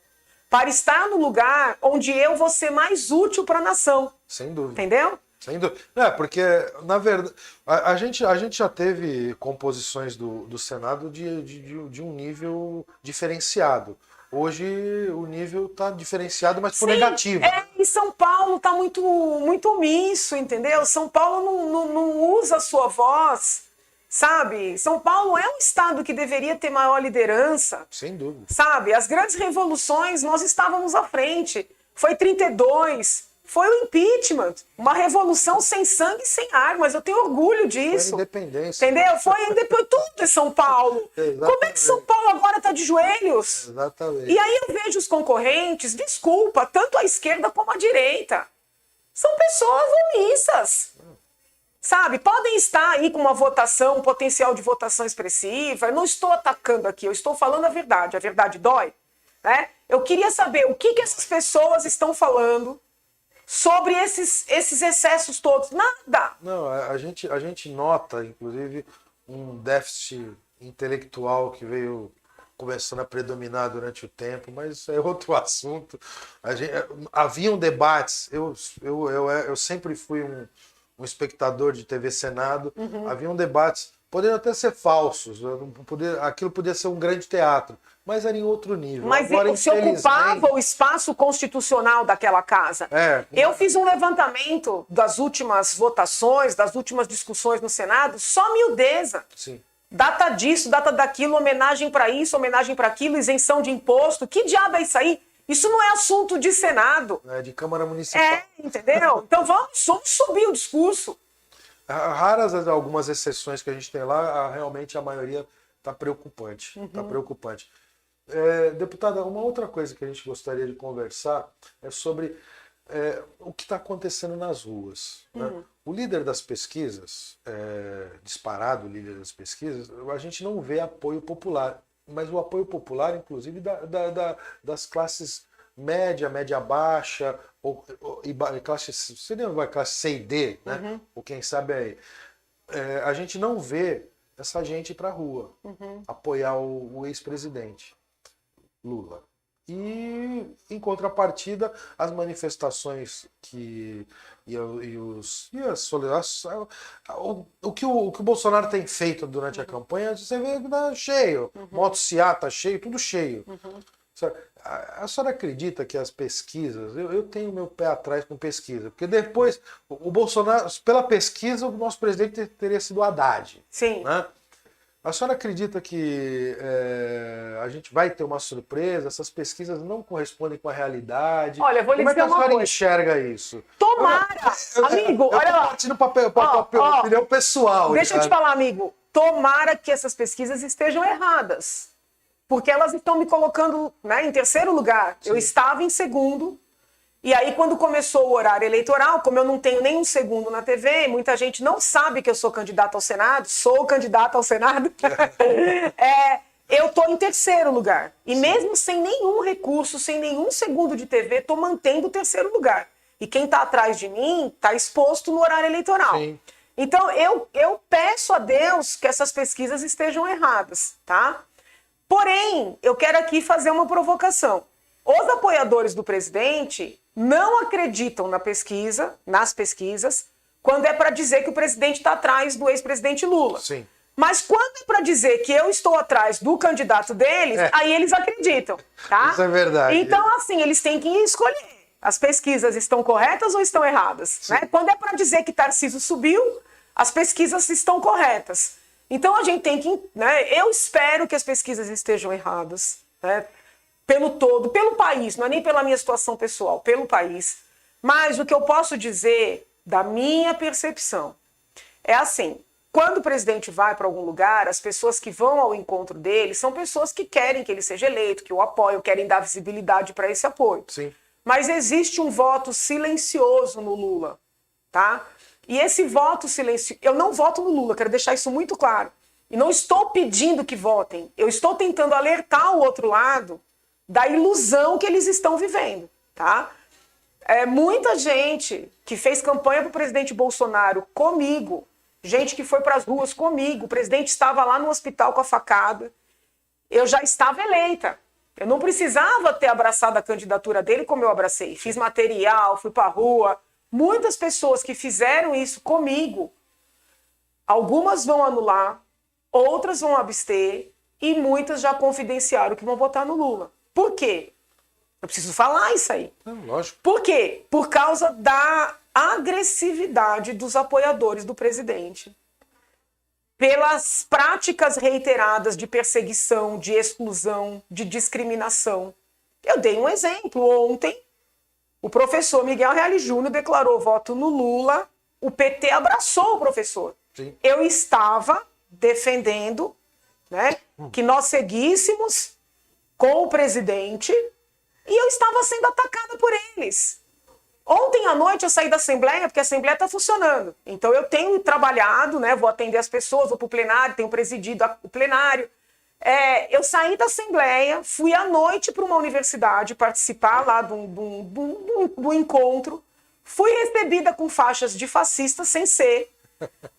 para estar no lugar onde eu vou ser mais útil para a nação. Sem dúvida. Entendeu? Sem dúvida. Porque, na verdade, a gente já teve composições do Senado de um nível diferenciado. Hoje o nível está diferenciado, mas por negativo. E São Paulo está muito omisso, entendeu? São Paulo não usa a sua voz, sabe? São Paulo é um estado que deveria ter maior liderança. Sem dúvida. Sabe? As grandes revoluções, nós estávamos à frente. Foi 32, foi o impeachment, uma revolução sem sangue e sem armas. Eu tenho orgulho disso. Foi a independência. Entendeu? Foi depois tudo em São Paulo. Como é que São Paulo agora está de joelhos? Exatamente. E aí eu vejo os concorrentes, desculpa, tanto a esquerda como a direita. São pessoas omissas. Sabe? Podem estar aí com uma votação, um potencial de votação expressiva. Eu não estou atacando aqui, eu estou falando a verdade. A verdade dói. Né? Eu queria saber o que essas pessoas estão falando sobre esses excessos todos. Nada. Não, a gente nota, inclusive, um déficit intelectual que veio começando a predominar durante o tempo, mas isso é outro assunto. Haviam debates, eu sempre fui um espectador de TV Senado, haviam debates, poderiam até ser falsos, aquilo podia ser um grande teatro, mas era em outro nível. Mas agora, se ocupava o espaço constitucional daquela casa. Eu fiz um levantamento das últimas votações, das últimas discussões no Senado, só miudeza. Sim. Data disso, data daquilo, homenagem para isso, homenagem para aquilo, isenção de imposto. Que diabo é isso aí? Isso não é assunto de Senado. É de Câmara Municipal. Entendeu? Então vamos subir o discurso. Raras algumas exceções que a gente tem lá, realmente a maioria está preocupante. Está preocupante. Deputada, uma outra coisa que a gente gostaria de conversar é sobre o que está acontecendo nas ruas. Né? O líder das pesquisas, disparado o líder das pesquisas, a gente não vê apoio popular. mas o apoio popular, inclusive, das classes média, média baixa, classe C e D, né? Ou quem sabe aí. A gente não vê essa gente ir para a rua apoiar o ex-presidente Lula. E, em contrapartida, as manifestações o que o Bolsonaro tem feito durante a campanha, você vê que tá cheio. Motociata tá cheio, tudo cheio. A senhora acredita que as pesquisas, eu tenho meu pé atrás com pesquisa, porque depois o Bolsonaro, pela pesquisa, o nosso presidente teria sido Haddad. Sim. Né? A senhora acredita que a gente vai ter uma surpresa? Essas pesquisas não correspondem com a realidade? Olha, eu vou lhe Como é que dizer a uma senhora coisa. enxerga isso? Tomara! Amigo, olha lá. Partindo para a opinião pessoal. Deixa eu te falar, amigo. Tomara que essas pesquisas estejam erradas. Porque elas estão me colocando, né, em terceiro lugar. Sim. Eu estava em segundo. E aí, quando começou o horário eleitoral, como eu não tenho nem um segundo na TV, muita gente não sabe que eu sou candidata ao Senado, sou candidata ao Senado, eu estou em terceiro lugar. E mesmo sem nenhum recurso, sem nenhum segundo de TV, estou mantendo o terceiro lugar. E quem está atrás de mim está exposto no horário eleitoral. Sim. Então, eu peço a Deus que essas pesquisas estejam erradas, tá? Porém, eu quero aqui fazer uma provocação. Os apoiadores do presidente não acreditam nas pesquisas, quando é para dizer que o presidente está atrás do ex-presidente Lula. Sim. Mas quando é para dizer que eu estou atrás do candidato deles, aí eles acreditam, tá? Isso é verdade. Então, assim, eles têm que escolher. As pesquisas estão corretas ou estão erradas? Né? Quando é para dizer que Tarcísio subiu, as pesquisas estão corretas. Então, a gente tem que... Né, eu espero que as pesquisas estejam erradas, né? Pelo todo, pelo país, não é nem pela minha situação pessoal, pelo país. Mas o que eu posso dizer, da minha percepção, é assim, quando o presidente vai para algum lugar, as pessoas que vão ao encontro dele são pessoas que querem que ele seja eleito, que o apoiam, querem dar visibilidade para esse apoio. Sim. Mas existe um voto silencioso no Lula, tá? E esse voto silencioso... Eu não voto no Lula, quero deixar isso muito claro. E não estou pedindo que votem, eu estou tentando alertar o outro lado da ilusão que eles estão vivendo, tá? Muita gente que fez campanha para o presidente Bolsonaro comigo, gente que foi para as ruas comigo, o presidente estava lá no hospital com a facada, eu já estava eleita. Eu não precisava ter abraçado a candidatura dele como eu abracei. Fiz material, fui para a rua. Muitas pessoas que fizeram isso comigo, algumas vão anular, outras vão abster e muitas já confidenciaram que vão votar no Lula. Por quê? Eu preciso falar isso aí. Lógico. Por quê? Por causa da agressividade dos apoiadores do presidente. Pelas práticas reiteradas de perseguição, de exclusão, de discriminação. Eu dei um exemplo. Ontem, o professor Miguel Reale Júnior declarou voto no Lula, o PT abraçou o professor. Sim. Eu estava defendendo, né, que nós seguíssemos com o presidente e eu estava sendo atacada por eles. Ontem à noite eu saí da Assembleia, porque a Assembleia está funcionando. Então eu tenho trabalhado, né, vou atender as pessoas, vou para o plenário, tenho presidido o plenário. Eu saí da Assembleia, fui à noite para uma universidade participar lá do encontro, fui recebida com faixas de fascista sem ser,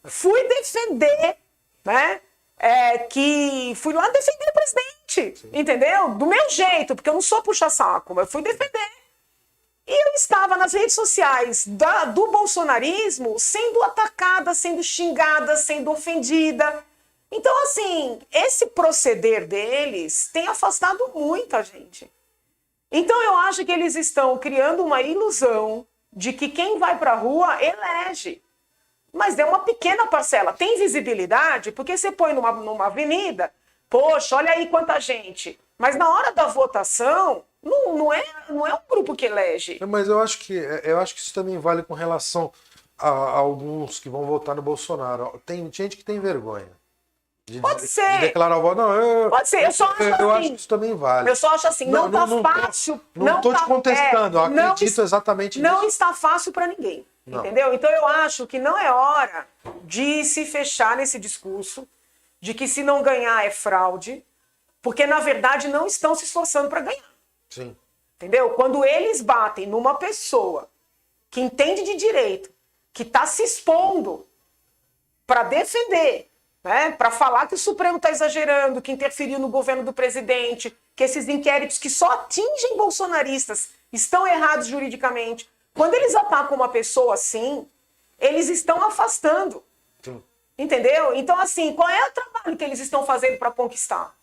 fui defender, né? Fui lá defender o presidente, sim, entendeu? Do meu jeito, porque eu não sou puxa-saco, mas fui defender. E eu estava nas redes sociais do bolsonarismo sendo atacada, sendo xingada, sendo ofendida. Então, assim, esse proceder deles tem afastado muita gente. Então, eu acho que eles estão criando uma ilusão de que quem vai para a rua elege. Mas é uma pequena parcela. Tem visibilidade, porque você põe numa avenida, poxa, olha aí quanta gente. Mas na hora da votação, não é um grupo que elege. Mas eu acho que isso também vale com relação a alguns que vão votar no Bolsonaro. Tem gente que tem vergonha. Pode ser. De declarar o voto. Não, pode ser, eu só acho assim. Eu acho que isso também vale. Eu só acho assim, não tá fácil. Não estou te contestando, eu acredito exatamente nisso. Não está fácil para ninguém. Não. Entendeu? Então eu acho que não é hora de se fechar nesse discurso de que se não ganhar é fraude, porque na verdade não estão se esforçando para ganhar. Sim. Entendeu? Quando eles batem numa pessoa que entende de direito, que está se expondo para defender, né, para falar que o Supremo está exagerando, que interferiu no governo do presidente, que esses inquéritos que só atingem bolsonaristas estão errados juridicamente. Quando eles atacam uma pessoa assim, eles estão afastando. Sim. Entendeu? Então, assim, qual é o trabalho que eles estão fazendo para conquistar?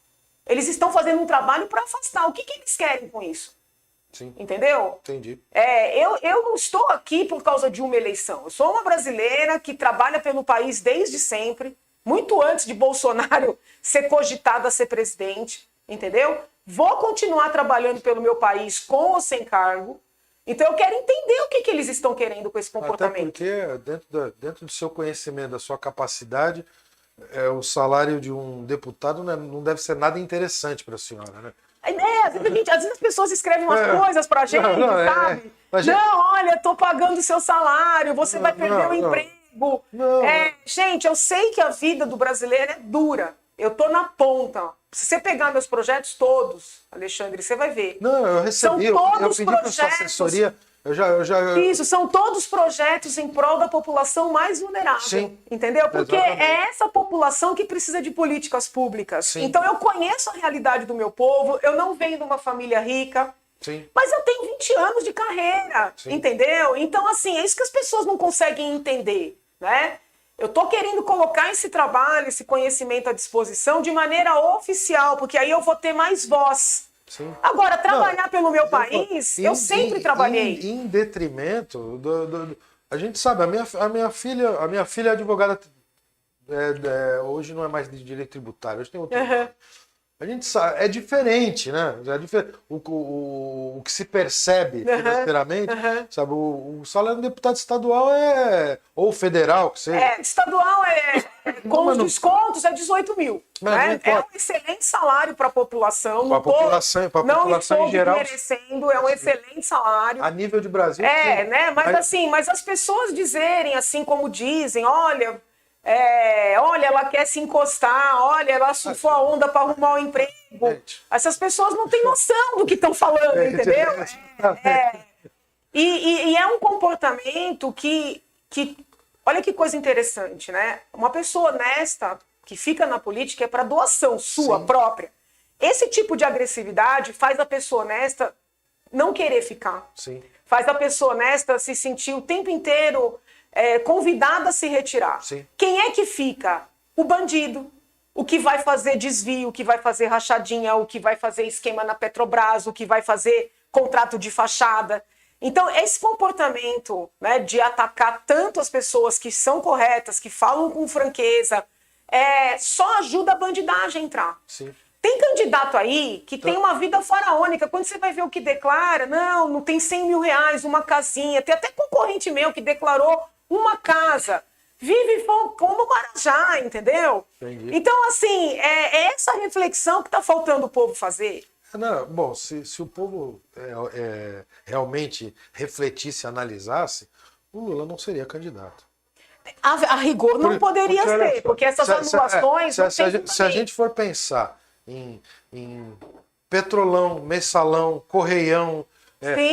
Eles estão fazendo um trabalho para afastar. O que eles querem com isso? Sim. Entendeu? Entendi. Eu não estou aqui por causa de uma eleição. Eu sou uma brasileira que trabalha pelo país desde sempre, muito antes de Bolsonaro ser cogitado a ser presidente, entendeu? Vou continuar trabalhando pelo meu país com ou sem cargo. Então eu quero entender o que eles estão querendo com esse comportamento. Até porque, dentro do seu conhecimento, da sua capacidade, o salário de um deputado não deve ser nada interessante para a senhora, né? Às vezes as pessoas escrevem umas coisas pra gente, sabe? Não, olha, tô pagando o seu salário, você vai perder o emprego. Gente, eu sei que a vida do brasileiro é dura. Eu tô na ponta. Se você pegar meus projetos todos, Alexandre, você vai ver. Não, eu recebi, eu pedi para sua assessoria. Isso, são todos projetos em prol da população mais vulnerável. Sim, entendeu? Porque é essa população que precisa de políticas públicas. Sim. Então eu conheço a realidade do meu povo, eu não venho de uma família rica, sim, mas eu tenho 20 anos de carreira, sim, entendeu? Então, assim, é isso que as pessoas não conseguem entender, né? Eu estou querendo colocar esse trabalho, esse conhecimento à disposição de maneira oficial, porque aí eu vou ter mais voz. Sim. Agora, trabalhar pelo meu país, eu sempre trabalhei. Em detrimento a gente sabe, a minha filha é advogada, hoje não é mais de direito tributário, hoje tem outro. A gente sabe, é diferente, né? O que se percebe financeiramente, sabe? O salário do deputado estadual ou federal, que seja. Estadual com os descontos é 18 mil. Né? É um excelente salário para a população. Para a população em geral. Merecendo, é um excelente salário. A nível de Brasil. Né? Mas as pessoas dizerem, assim como dizem, olha, ela quer se encostar, olha, ela surfou a onda para arrumar um emprego. Essas pessoas não têm noção do que estão falando, entendeu? E é um comportamento que, olha que coisa interessante, né? Uma pessoa honesta que fica na política é para doação sua, sim, própria. Esse tipo de agressividade faz a pessoa honesta não querer ficar. Sim. Faz a pessoa honesta se sentir o tempo inteiro convidada a se retirar. Sim. Quem é que fica? O bandido. O que vai fazer desvio, o que vai fazer rachadinha, o que vai fazer esquema na Petrobras, o que vai fazer contrato de fachada. Então, esse comportamento, né, de atacar tanto as pessoas que são corretas, que falam com franqueza, só ajuda a bandidagem a entrar. Sim. Tem candidato aí que tem uma vida faraônica. Quando você vai ver o que declara, não tem 100 mil reais, uma casinha. Tem até concorrente meu que declarou uma casa. Vive como Marajá, entendeu? Entendi. Então, assim, é essa reflexão que está faltando o povo fazer. Não, bom, se o povo realmente refletisse, analisasse, o Lula não seria candidato. A rigor não poderia ser, porque essas anulações... Se a gente for pensar em Petrolão, Mensalão, Correião,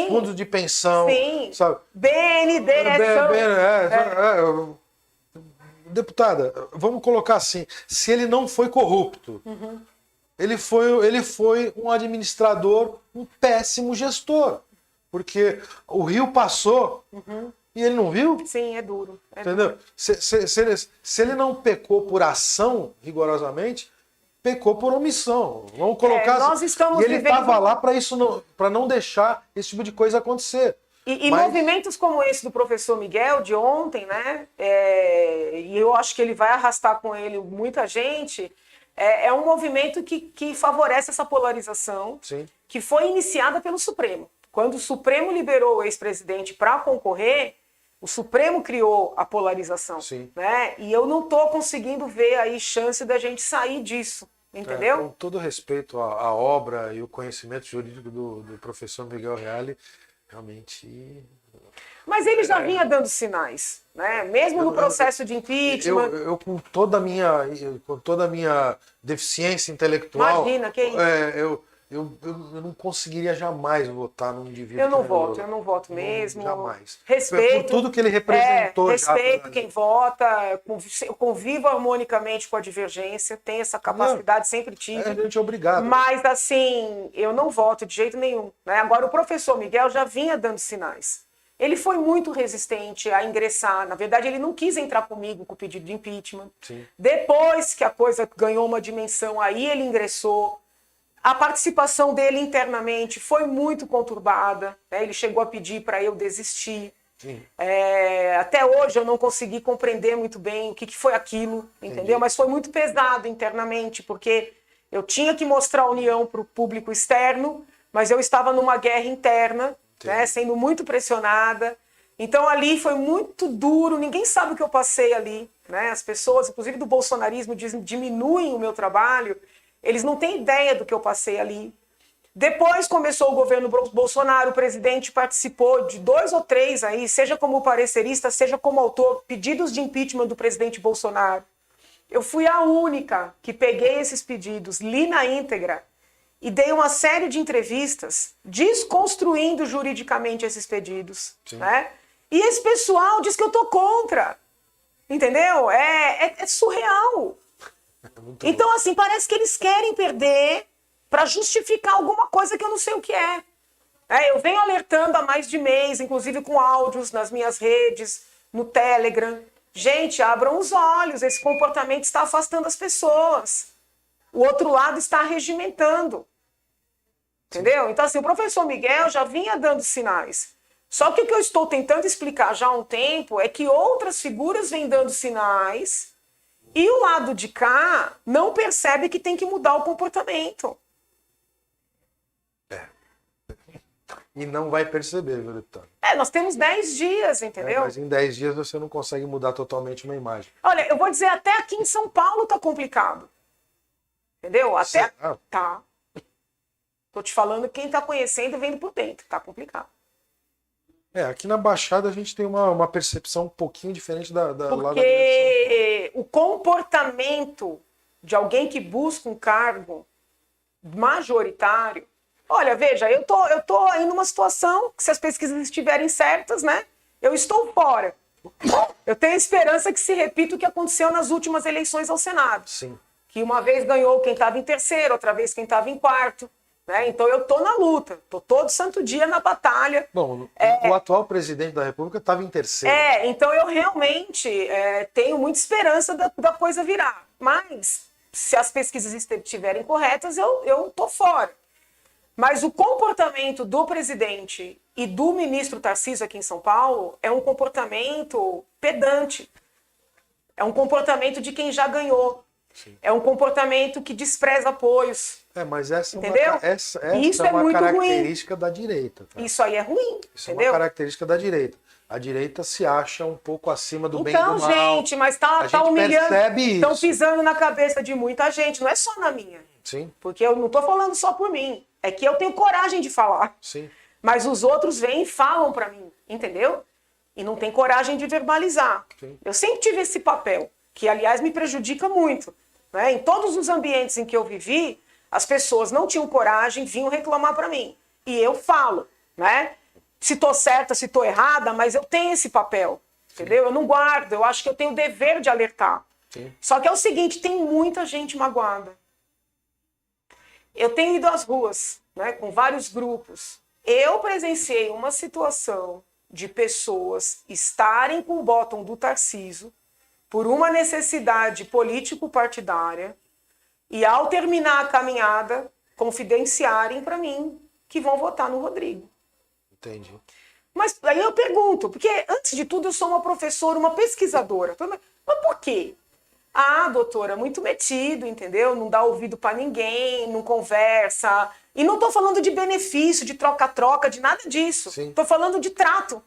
fundos de pensão, sim, sabe? BND, deputada, vamos colocar assim, se ele não foi corrupto, ele foi um administrador, um péssimo gestor, porque o Rio passou e ele não viu? Sim, é duro. Entendeu? Duro. Se ele não pecou por ação, rigorosamente, pecou por omissão. Vamos colocar nós estamos e ele estava lá para não deixar esse tipo de coisa acontecer. E movimentos como esse do professor Miguel, de ontem, né? E eu acho que ele vai arrastar com ele muita gente. É um movimento que favorece essa polarização, sim, que foi iniciada pelo Supremo. Quando o Supremo liberou o ex-presidente para concorrer, o Supremo criou a polarização. Sim. Né? E eu não estou conseguindo ver aí chance da gente sair disso. Entendeu? Com todo respeito à obra e o conhecimento jurídico do professor Miguel Reale, realmente... Mas ele já vinha dando sinais, né? Mesmo no processo de impeachment. Eu com toda a minha deficiência intelectual, Imagina, que isso? Eu não conseguiria jamais votar num indivíduo. Eu não voto mesmo. Jamais. Respeito. Por tudo que ele representou. Respeito quem vota, eu convivo harmonicamente com a divergência, tenho essa capacidade, sempre tive. A gente é obrigado. Mas, assim, eu não voto de jeito nenhum, né? Agora, o professor Miguel já vinha dando sinais. Ele foi muito resistente a ingressar. Na verdade, ele não quis entrar comigo com o pedido de impeachment. Sim. Depois que a coisa ganhou uma dimensão, aí ele ingressou. A participação dele internamente foi muito conturbada, né? Ele chegou a pedir para eu desistir. Até hoje eu não consegui compreender muito bem o que foi aquilo, entendeu? Mas foi muito pesado internamente, porque eu tinha que mostrar a união para o público externo, mas eu estava numa guerra interna, né? Sendo muito pressionada. Então ali foi muito duro, ninguém sabe o que eu passei ali, né? As pessoas, inclusive do bolsonarismo, diminuem o meu trabalho. Eles não têm ideia do que eu passei ali. Depois começou o governo Bolsonaro, o presidente participou de 2 ou 3 aí, seja como parecerista, seja como autor, pedidos de impeachment do presidente Bolsonaro. Eu fui a única que peguei esses pedidos, li na íntegra e dei uma série de entrevistas desconstruindo juridicamente esses pedidos. Né? E esse pessoal diz que eu tô contra. Entendeu? É surreal. Então, assim, parece que eles querem perder para justificar alguma coisa que eu não sei o que é. Eu venho alertando há mais de mês, inclusive com áudios nas minhas redes, no Telegram. Gente, abram os olhos, esse comportamento está afastando as pessoas. O outro lado está regimentando. Entendeu? Então, assim, o professor Miguel já vinha dando sinais. Só que o que eu estou tentando explicar já há um tempo é que outras figuras vêm dando sinais e o lado de cá não percebe que tem que mudar o comportamento. E não vai perceber, viu, deputado? Nós temos 10 dias, entendeu? Mas em 10 dias você não consegue mudar totalmente uma imagem. Olha, eu vou dizer, até aqui em São Paulo tá complicado. Entendeu? Até... Tá. Tô te falando, quem tá conhecendo e vendo por dentro. Tá complicado. Aqui na Baixada a gente tem uma percepção um pouquinho diferente da Porque o comportamento de alguém que busca um cargo majoritário... Olha, veja, eu tô aí numa situação que, se as pesquisas estiverem certas, né? Eu estou fora. Eu tenho esperança que se repita o que aconteceu nas últimas eleições ao Senado. Sim. Que uma vez ganhou quem estava em terceiro, outra vez quem estava em quarto. Né? Então eu tô na luta, tô todo santo dia na batalha. Bom, o atual presidente da República estava em terceiro. Então eu realmente tenho muita esperança da coisa virar. Mas, se as pesquisas estiverem corretas, eu tô fora. Mas o comportamento do presidente e do ministro Tarcísio aqui em São Paulo é um comportamento pedante. É um comportamento de quem já ganhou. Sim. É um comportamento que despreza apoios. Mas essa entendeu? Essa isso é uma muito característica ruim. Da direita. Tá? Isso aí é ruim. Isso entendeu? É uma característica da direita. A direita se acha um pouco acima do bem e do mal. Então, gente, mas tá humilhando. Estão pisando na cabeça de muita gente. Não é só na minha. Sim. Porque eu não tô falando só por mim. É que eu tenho coragem de falar. Sim. Mas os outros vêm e falam para mim, entendeu? E não tem coragem de verbalizar. Sim. Eu sempre tive esse papel, que, aliás, me prejudica muito. Né? Em todos os ambientes em que eu vivi, as pessoas não tinham coragem, vinham reclamar para mim. E eu falo, né? Se tô certa, se tô errada, mas eu tenho esse papel, entendeu? Eu não guardo, eu acho que eu tenho o dever de alertar. Sim. Só que é o seguinte, tem muita gente magoada. Eu tenho ido às ruas, né, com vários grupos. Eu presenciei uma situação de pessoas estarem com o bottom do Tarcísio por uma necessidade político-partidária e, ao terminar a caminhada, confidenciarem para mim que vão votar no Rodrigo. Entendi. Mas aí eu pergunto, porque antes de tudo eu sou uma professora, uma pesquisadora. Mas por quê? Doutora, muito metido, entendeu? Não dá ouvido para ninguém, não conversa. E não tô falando de benefício, de troca-troca, de nada disso. Sim. Tô falando de trato,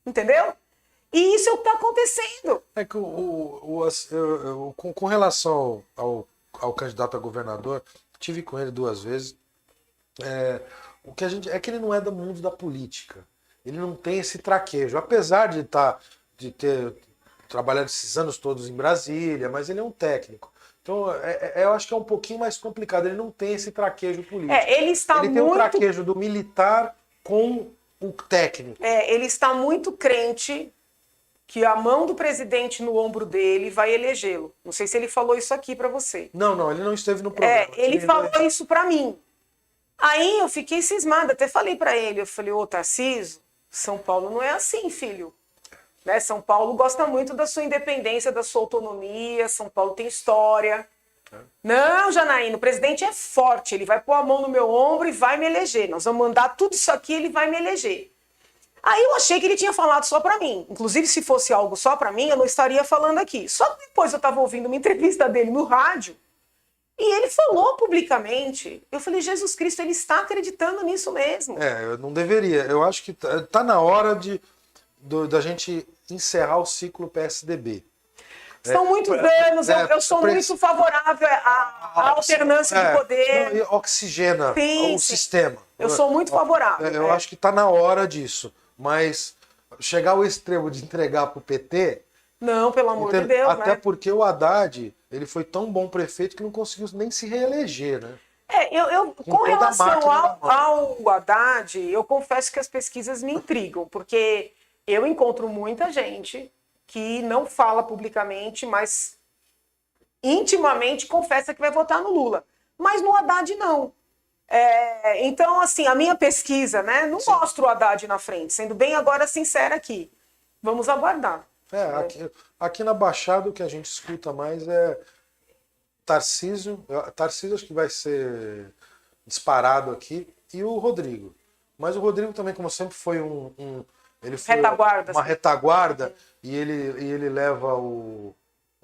entendeu? E isso é o que tá acontecendo. É que com relação ao candidato a governador, tive com ele 2 vezes. O que a gente é que ele não é do mundo da política. ele não tem esse traquejo, apesar de ter trabalhado esses anos todos em Brasília, mas ele é um técnico. Então, eu acho que é um pouquinho mais complicado. Ele não tem esse traquejo político. Ele tem um traquejo do militar com o técnico. Ele está muito crente que a mão do presidente no ombro dele vai elegê-lo. Não sei se ele falou isso aqui para você. Não, ele não esteve no programa. Ele falou isso para mim. Aí eu fiquei cismada, até falei para ele, eu falei, ô Tarcísio, São Paulo não é assim, filho. Né? São Paulo gosta muito da sua independência, da sua autonomia, São Paulo tem história. Não, Janaína, o presidente é forte, ele vai pôr a mão no meu ombro e vai me eleger. Nós vamos mandar tudo isso aqui, ele vai me eleger. Aí eu achei que ele tinha falado só para mim. Inclusive, se fosse algo só para mim, eu não estaria falando aqui. Só que depois eu estava ouvindo uma entrevista dele no rádio, e ele falou publicamente. Eu falei, Jesus Cristo, ele está acreditando nisso mesmo. Eu não deveria. Eu acho que tá na hora da gente encerrar o ciclo PSDB. São muitos anos, eu sou muito favorável à alternância de poder. Oxigena o sistema. Eu sou muito favorável. Eu acho que está na hora disso. Mas chegar ao extremo de entregar para o PT... Não, pelo amor de Deus. Até porque o Haddad, ele foi tão bom prefeito que não conseguiu nem se reeleger, né? Com relação ao Haddad, eu confesso que as pesquisas me intrigam, porque eu encontro muita gente que não fala publicamente, mas intimamente confessa que vai votar no Lula. Mas no Haddad, não. Então, assim, a minha pesquisa, né, não mostra o Haddad na frente, sendo bem agora sincera aqui. Vamos aguardar. Aqui na Baixada o que a gente escuta mais é Tarcísio. Tarcísio acho que vai ser disparado aqui, e o Rodrigo. Mas o Rodrigo também, como sempre, foi ele foi uma retaguarda, e ele leva o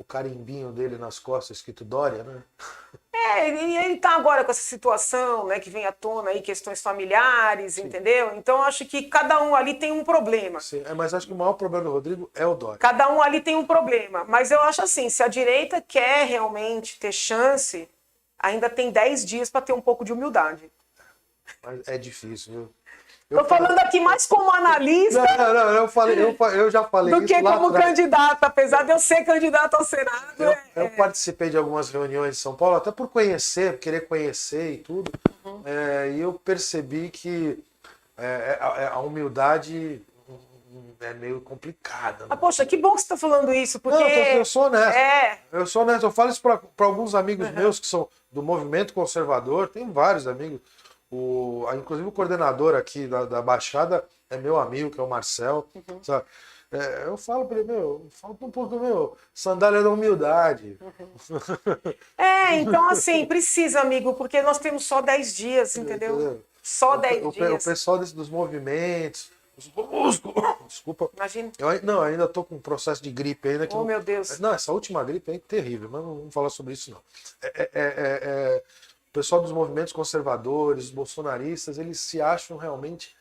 carimbinho dele nas costas, escrito Dória, né? Ele tá agora com essa situação, né, que vem à tona aí, questões familiares, sim, entendeu? Então acho que cada um ali tem um problema. Sim, mas acho que o maior problema do Rodrigo é o Dória. Cada um ali tem um problema, mas eu acho assim, se a direita quer realmente ter chance, ainda tem 10 dias para ter um pouco de humildade. Mas é difícil, viu? Estou falando aqui mais como analista. Eu já falei do isso que lá como atrás. Candidata, apesar de eu ser candidato ao Senado. Eu participei de algumas reuniões em São Paulo, até por querer conhecer e tudo. E eu percebi que a humildade é meio complicada. Né? Poxa, que bom que você está falando isso, porque... Não, eu sou honesto. Eu sou honesto. Eu falo isso para alguns amigos meus que são do movimento conservador, tem vários amigos. Inclusive o coordenador aqui da Baixada é meu amigo, que é o Marcel. Sabe? Eu falo para ele, falta um pouco, sandália da humildade. Então assim, precisa, amigo, porque nós temos só 10 dias, entendeu? Só 10 dias. O pessoal dos movimentos, os músculos, desculpa. Imagina. Eu ainda tô com um processo de gripe ainda. Oh, meu Deus. Não, essa última gripe é terrível, mas não vamos falar sobre isso, não. O pessoal dos movimentos conservadores, os bolsonaristas, eles se acham realmente,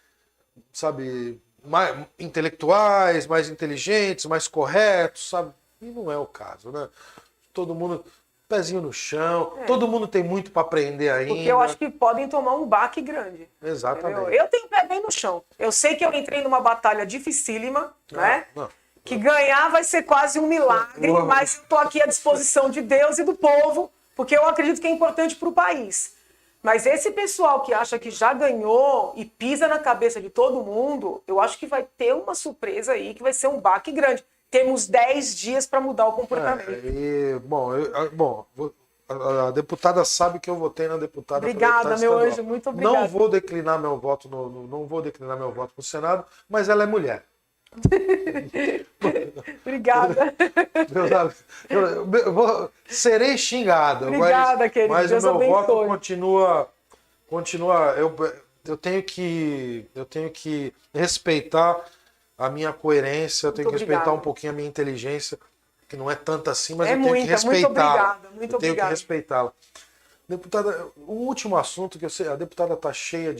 sabe, mais intelectuais, mais inteligentes, mais corretos, sabe? E não é o caso, né? Todo mundo, pezinho no chão, todo mundo tem muito para aprender ainda. Porque eu acho que podem tomar um baque grande. Exatamente. Entendeu? Eu tenho o pé bem no chão. Eu sei que eu entrei numa batalha dificílima, né? Que ganhar vai ser quase um milagre, mas eu tô aqui à disposição de Deus e do povo, porque eu acredito que é importante para o país. Mas esse pessoal que acha que já ganhou e pisa na cabeça de todo mundo, eu acho que vai ter uma surpresa aí, que vai ser um baque grande. Temos 10 dias para mudar o comportamento. A deputada sabe que eu votei na deputada. Obrigada, meu anjo, muito obrigada. Não vou declinar meu voto no Senado, mas ela é mulher. Obrigada. Serei xingado. Obrigada, querido. Mas Deus o meu abençoe. voto continua. Eu tenho que respeitar a minha coerência, eu tenho que respeitar um pouquinho a minha inteligência, que não é tanta assim, mas eu tenho que respeitá-la. Muito obrigada. Tenho que respeitá-la. Deputada, o último assunto que eu sei, a deputada está cheia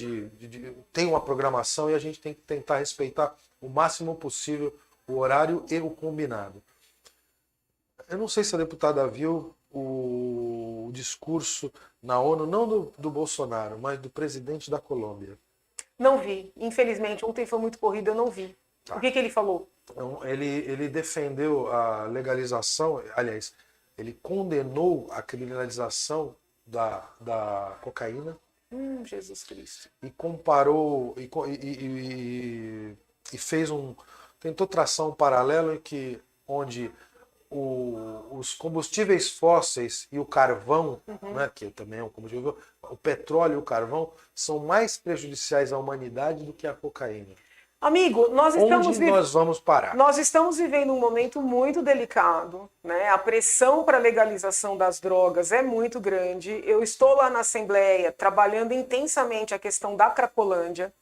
tem uma programação e a gente tem que tentar respeitar o máximo possível o horário e o combinado. Eu não sei se a deputada viu o discurso na ONU, não do Bolsonaro, mas do presidente da Colômbia. Não vi. Infelizmente, ontem foi muito corrido, eu não vi. Tá. O que ele falou? Então, ele defendeu a legalização, aliás, ele condenou a criminalização da cocaína. Jesus Cristo. E comparou e fez tentou traçar um paralelo onde os combustíveis fósseis e o carvão, né, que também é um combustível, o petróleo e o carvão são mais prejudiciais à humanidade do que a cocaína. Amigo, nós vamos parar? Nós estamos vivendo um momento muito delicado, né? A pressão para a legalização das drogas é muito grande. Eu estou lá na Assembleia trabalhando intensamente a questão da Cracolândia.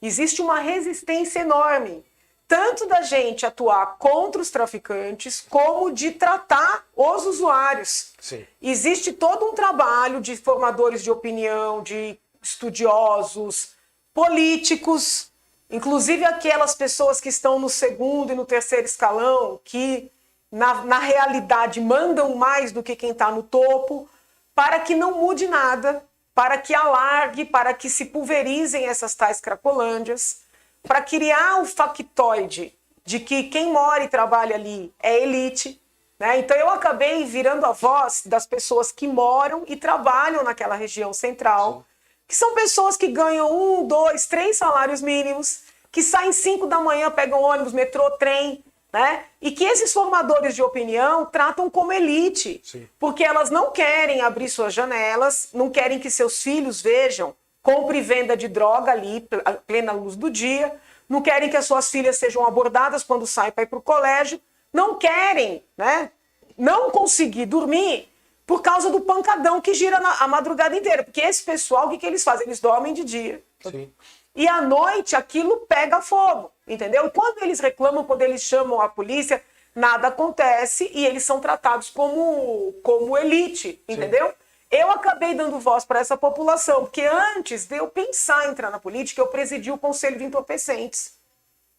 Existe uma resistência enorme, tanto da gente atuar contra os traficantes, como de tratar os usuários. Sim. Existe todo um trabalho de formadores de opinião, de estudiosos, políticos, inclusive aquelas pessoas que estão no segundo e no terceiro escalão, que na realidade mandam mais do que quem está no topo, para que não mude nada, para que alargue, para que se pulverizem essas tais cracolândias, para criar o factoide de que quem mora e trabalha ali é elite. Né? Então eu acabei virando a voz das pessoas que moram e trabalham naquela região central, sim, que são pessoas que ganham 1, 2, 3 salários mínimos, que saem 5 da manhã, pegam ônibus, metrô, trem, né? E que esses formadores de opinião tratam como elite, sim, porque elas não querem abrir suas janelas, não querem que seus filhos vejam compra e venda de droga ali, à plena luz do dia, não querem que as suas filhas sejam abordadas quando saem para ir para o colégio, não querem, né, não conseguir dormir por causa do pancadão que gira a madrugada inteira. Porque esse pessoal, o que eles fazem? Eles dormem de dia. Sim. E à noite aquilo pega fogo, entendeu? E quando eles reclamam, quando eles chamam a polícia, nada acontece e eles são tratados como elite, entendeu? Sim. Eu acabei dando voz para essa população, porque antes de eu pensar em entrar na política, eu presidi o Conselho de Entorpecentes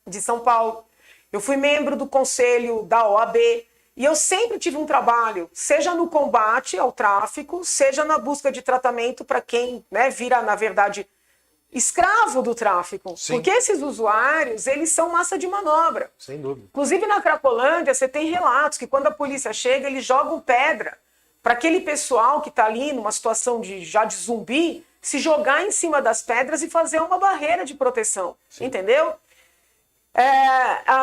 de São Paulo. Eu fui membro do Conselho da OAB e eu sempre tive um trabalho, seja no combate ao tráfico, seja na busca de tratamento para quem, né, vira, na verdade, escravo do tráfico. Sim. Porque esses usuários, eles são massa de manobra. Sem dúvida. Inclusive na Cracolândia, você tem relatos que quando a polícia chega, eles jogam pedra para aquele pessoal que está ali numa situação já de zumbi, se jogar em cima das pedras e fazer uma barreira de proteção. Sim. Entendeu?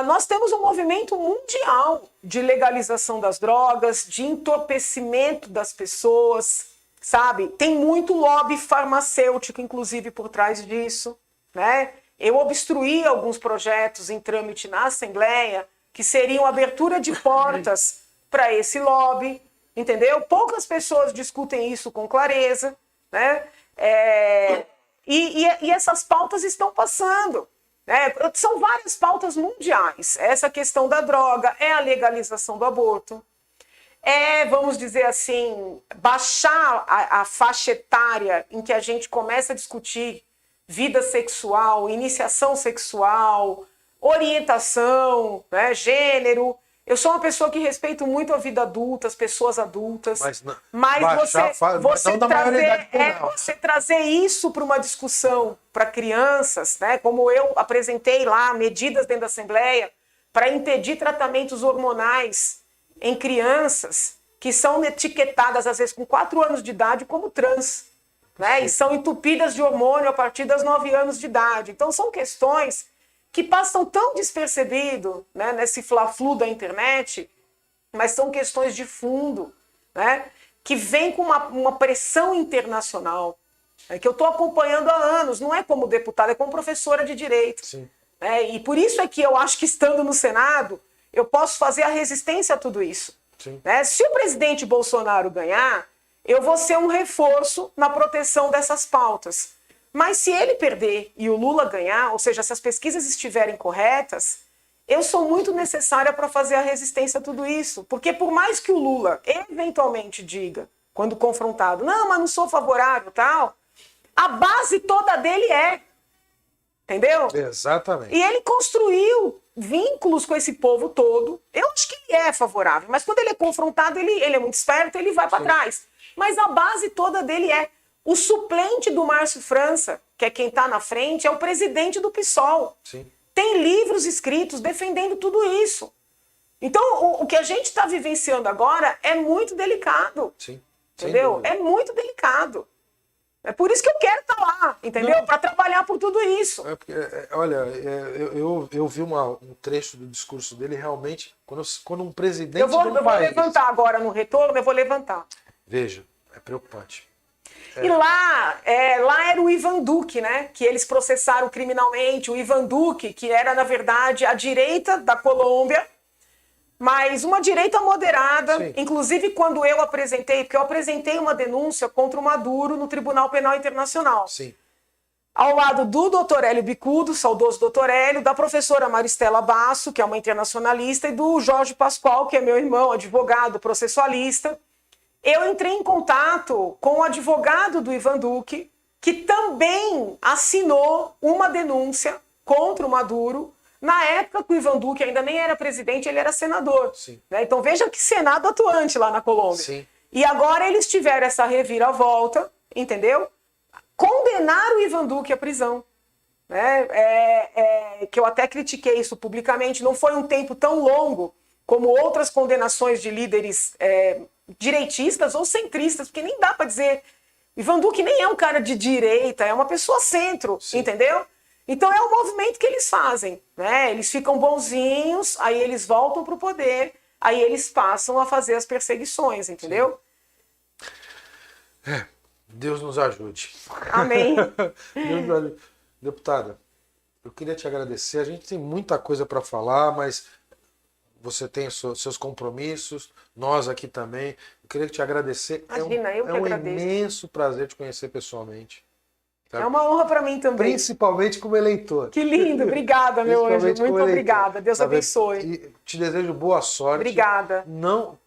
Nós temos um movimento mundial de legalização das drogas, de entorpecimento das pessoas, sabe? Tem muito lobby farmacêutico, inclusive, por trás disso, né? Eu obstruí alguns projetos em trâmite na Assembleia que seriam abertura de portas para esse lobby, entendeu? Poucas pessoas discutem isso com clareza, né? E essas pautas estão passando. São várias pautas mundiais. Essa questão da droga, a legalização do aborto, vamos dizer assim, baixar a faixa etária em que a gente começa a discutir vida sexual, iniciação sexual, orientação, né, gênero. Eu sou uma pessoa que respeito muito a vida adulta, as pessoas adultas, mas você trazer isso para uma discussão para crianças, né, como eu apresentei lá medidas dentro da Assembleia para impedir tratamentos hormonais em crianças que são etiquetadas, às vezes, com 4 anos de idade como trans, né, e são entupidas de hormônio a partir das 9 anos de idade. Então, são questões que passam tão despercebido, né, nesse fla-flu da internet, mas são questões de fundo, né, que vem com uma pressão internacional, que eu estou acompanhando há anos, não é como deputada, é como professora de direito. Sim. E por isso é que eu acho que, estando no Senado, eu posso fazer a resistência a tudo isso. Sim. Se o presidente Bolsonaro ganhar, eu vou ser um reforço na proteção dessas pautas. Mas se ele perder e o Lula ganhar, ou seja, se as pesquisas estiverem corretas, eu sou muito necessária para fazer a resistência a tudo isso. Porque por mais que o Lula eventualmente diga, quando confrontado, não, mas não sou favorável, tal, a base toda dele entendeu? Exatamente. E ele construiu vínculos com esse povo todo. Eu acho que ele é favorável, mas quando ele é confrontado, ele é muito esperto, ele vai para trás. Mas a base toda dele o suplente do Márcio França, que é quem está na frente, é o presidente do PSOL. Sim. Tem livros escritos defendendo tudo isso. Então, o que a gente está vivenciando agora é muito delicado. Sim. Entendeu? É muito delicado. É por isso que eu quero estar lá, entendeu? Para trabalhar por tudo isso. Olha, eu vi um trecho do discurso dele, realmente, quando um presidente eu vou país... levantar agora no retorno, eu vou levantar. Veja, é preocupante. E lá era o Ivan Duque, né? Que eles processaram criminalmente. O Ivan Duque, que era, na verdade, a direita da Colômbia, mas uma direita moderada. Sim. Inclusive quando eu apresentei uma denúncia contra o Maduro no Tribunal Penal Internacional. Sim. Ao lado do Dr. Hélio Bicudo, saudoso Dr. Hélio, da professora Maristela Basso, que é uma internacionalista, e do Jorge Pascoal, que é meu irmão, advogado, processualista. Eu entrei em contato com o advogado do Ivan Duque, que também assinou uma denúncia contra o Maduro. Na época que o Ivan Duque ainda nem era presidente, ele era senador. Né? Então veja que Senado atuante lá na Colômbia. Sim. E agora eles tiveram essa reviravolta, entendeu? Condenaram o Ivan Duque à prisão. Né? Que eu até critiquei isso publicamente. Não foi um tempo tão longo como outras condenações de líderes direitistas ou centristas, porque nem dá para dizer... Ivan Duque nem é um cara de direita, é uma pessoa centro, sim, entendeu? Então é o movimento que eles fazem, né? Eles ficam bonzinhos, aí eles voltam para o poder, aí eles passam a fazer as perseguições, entendeu? Deus nos ajude. Amém. Deus nos ajude. Deputada, eu queria te agradecer. A gente tem muita coisa para falar, mas você tem seus compromissos, nós aqui também. Eu queria te agradecer. Imagina, eu que agradeço. É um imenso prazer te conhecer pessoalmente. É uma honra para mim também. Principalmente como eleitor. Que lindo, obrigada, meu anjo. Muito obrigada. Deus abençoe. E te desejo boa sorte. Obrigada. Não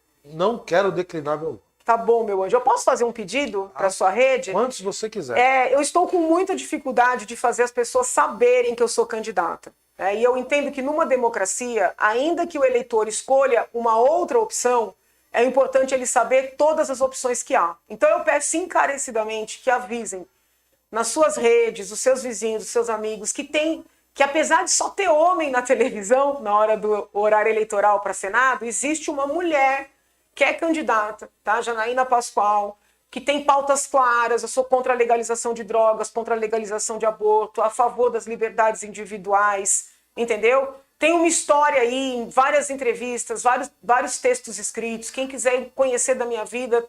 quero declinar meu voto. Tá bom, meu anjo. Eu posso fazer um pedido para sua rede? Quantos você quiser. Eu estou com muita dificuldade de fazer as pessoas saberem que eu sou candidata. E eu entendo que numa democracia, ainda que o eleitor escolha uma outra opção, é importante ele saber todas as opções que há. Então eu peço encarecidamente que avisem nas suas redes, os seus vizinhos, os seus amigos, que apesar de só ter homem na televisão, na hora do horário eleitoral para Senado, existe uma mulher que é candidata, tá? Janaína Pascoal, que tem pautas claras. Eu sou contra a legalização de drogas, contra a legalização de aborto, a favor das liberdades individuais, entendeu? Tem uma história aí, várias entrevistas, vários textos escritos. Quem quiser conhecer da minha vida,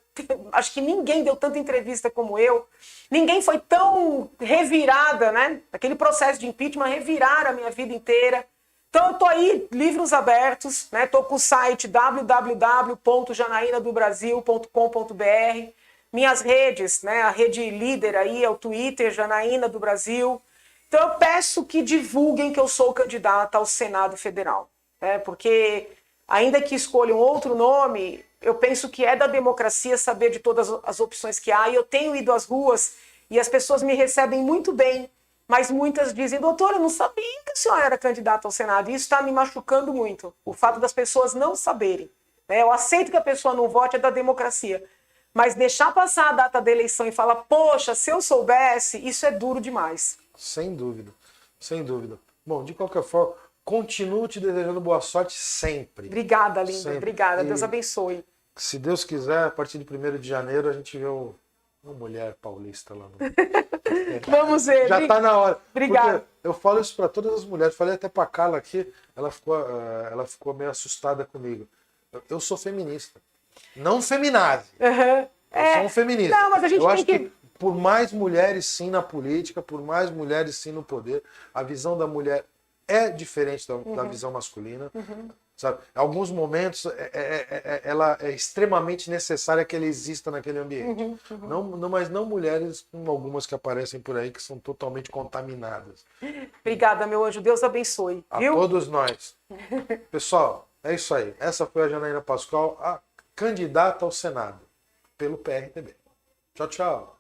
acho que ninguém deu tanta entrevista como eu. Ninguém foi tão revirada, né? Aquele processo de impeachment reviraram a minha vida inteira. Então eu tô aí, livros abertos, né? Tô com o site www.janainadobrasil.com.br. Minhas redes, né? A rede líder aí é o Twitter, Janaína do Brasil. Então eu peço que divulguem que eu sou candidata ao Senado Federal, né? Porque ainda que escolham outro nome, eu penso que é da democracia saber de todas as opções que há. E eu tenho ido às ruas e as pessoas me recebem muito bem, mas muitas dizem: doutora, eu não sabia que a senhora era candidata ao Senado. E isso está me machucando muito, o fato das pessoas não saberem. Eu aceito que a pessoa não vote, é da democracia. Mas deixar passar a data da eleição e falar: poxa, se eu soubesse, isso é duro demais. Sem dúvida, sem dúvida. Bom, de qualquer forma, continuo te desejando boa sorte sempre. Obrigada, linda. Sempre. Obrigada. E, Deus abençoe. Se Deus quiser, a partir de 1º de janeiro, a gente vê uma mulher paulista lá no... Vamos ver. Já está na hora. Obrigada. Porque eu falo isso para todas as mulheres. Falei até para a Carla aqui, ela ficou meio assustada comigo. Eu sou feminista. Não feminazi. Uhum. Eu sou um feminista. Não, mas a gente acho que por mais mulheres sim na política, por mais mulheres sim no poder, a visão da mulher é diferente da visão masculina. Sabe? Em alguns momentos ela é extremamente necessária que ela exista naquele ambiente. Mas não mulheres como algumas que aparecem por aí que são totalmente contaminadas. Obrigada, meu anjo. Deus abençoe. A todos nós. Pessoal, é isso aí. Essa foi a Janaína Pascoal, a candidata ao Senado pelo PRTB. Tchau, tchau.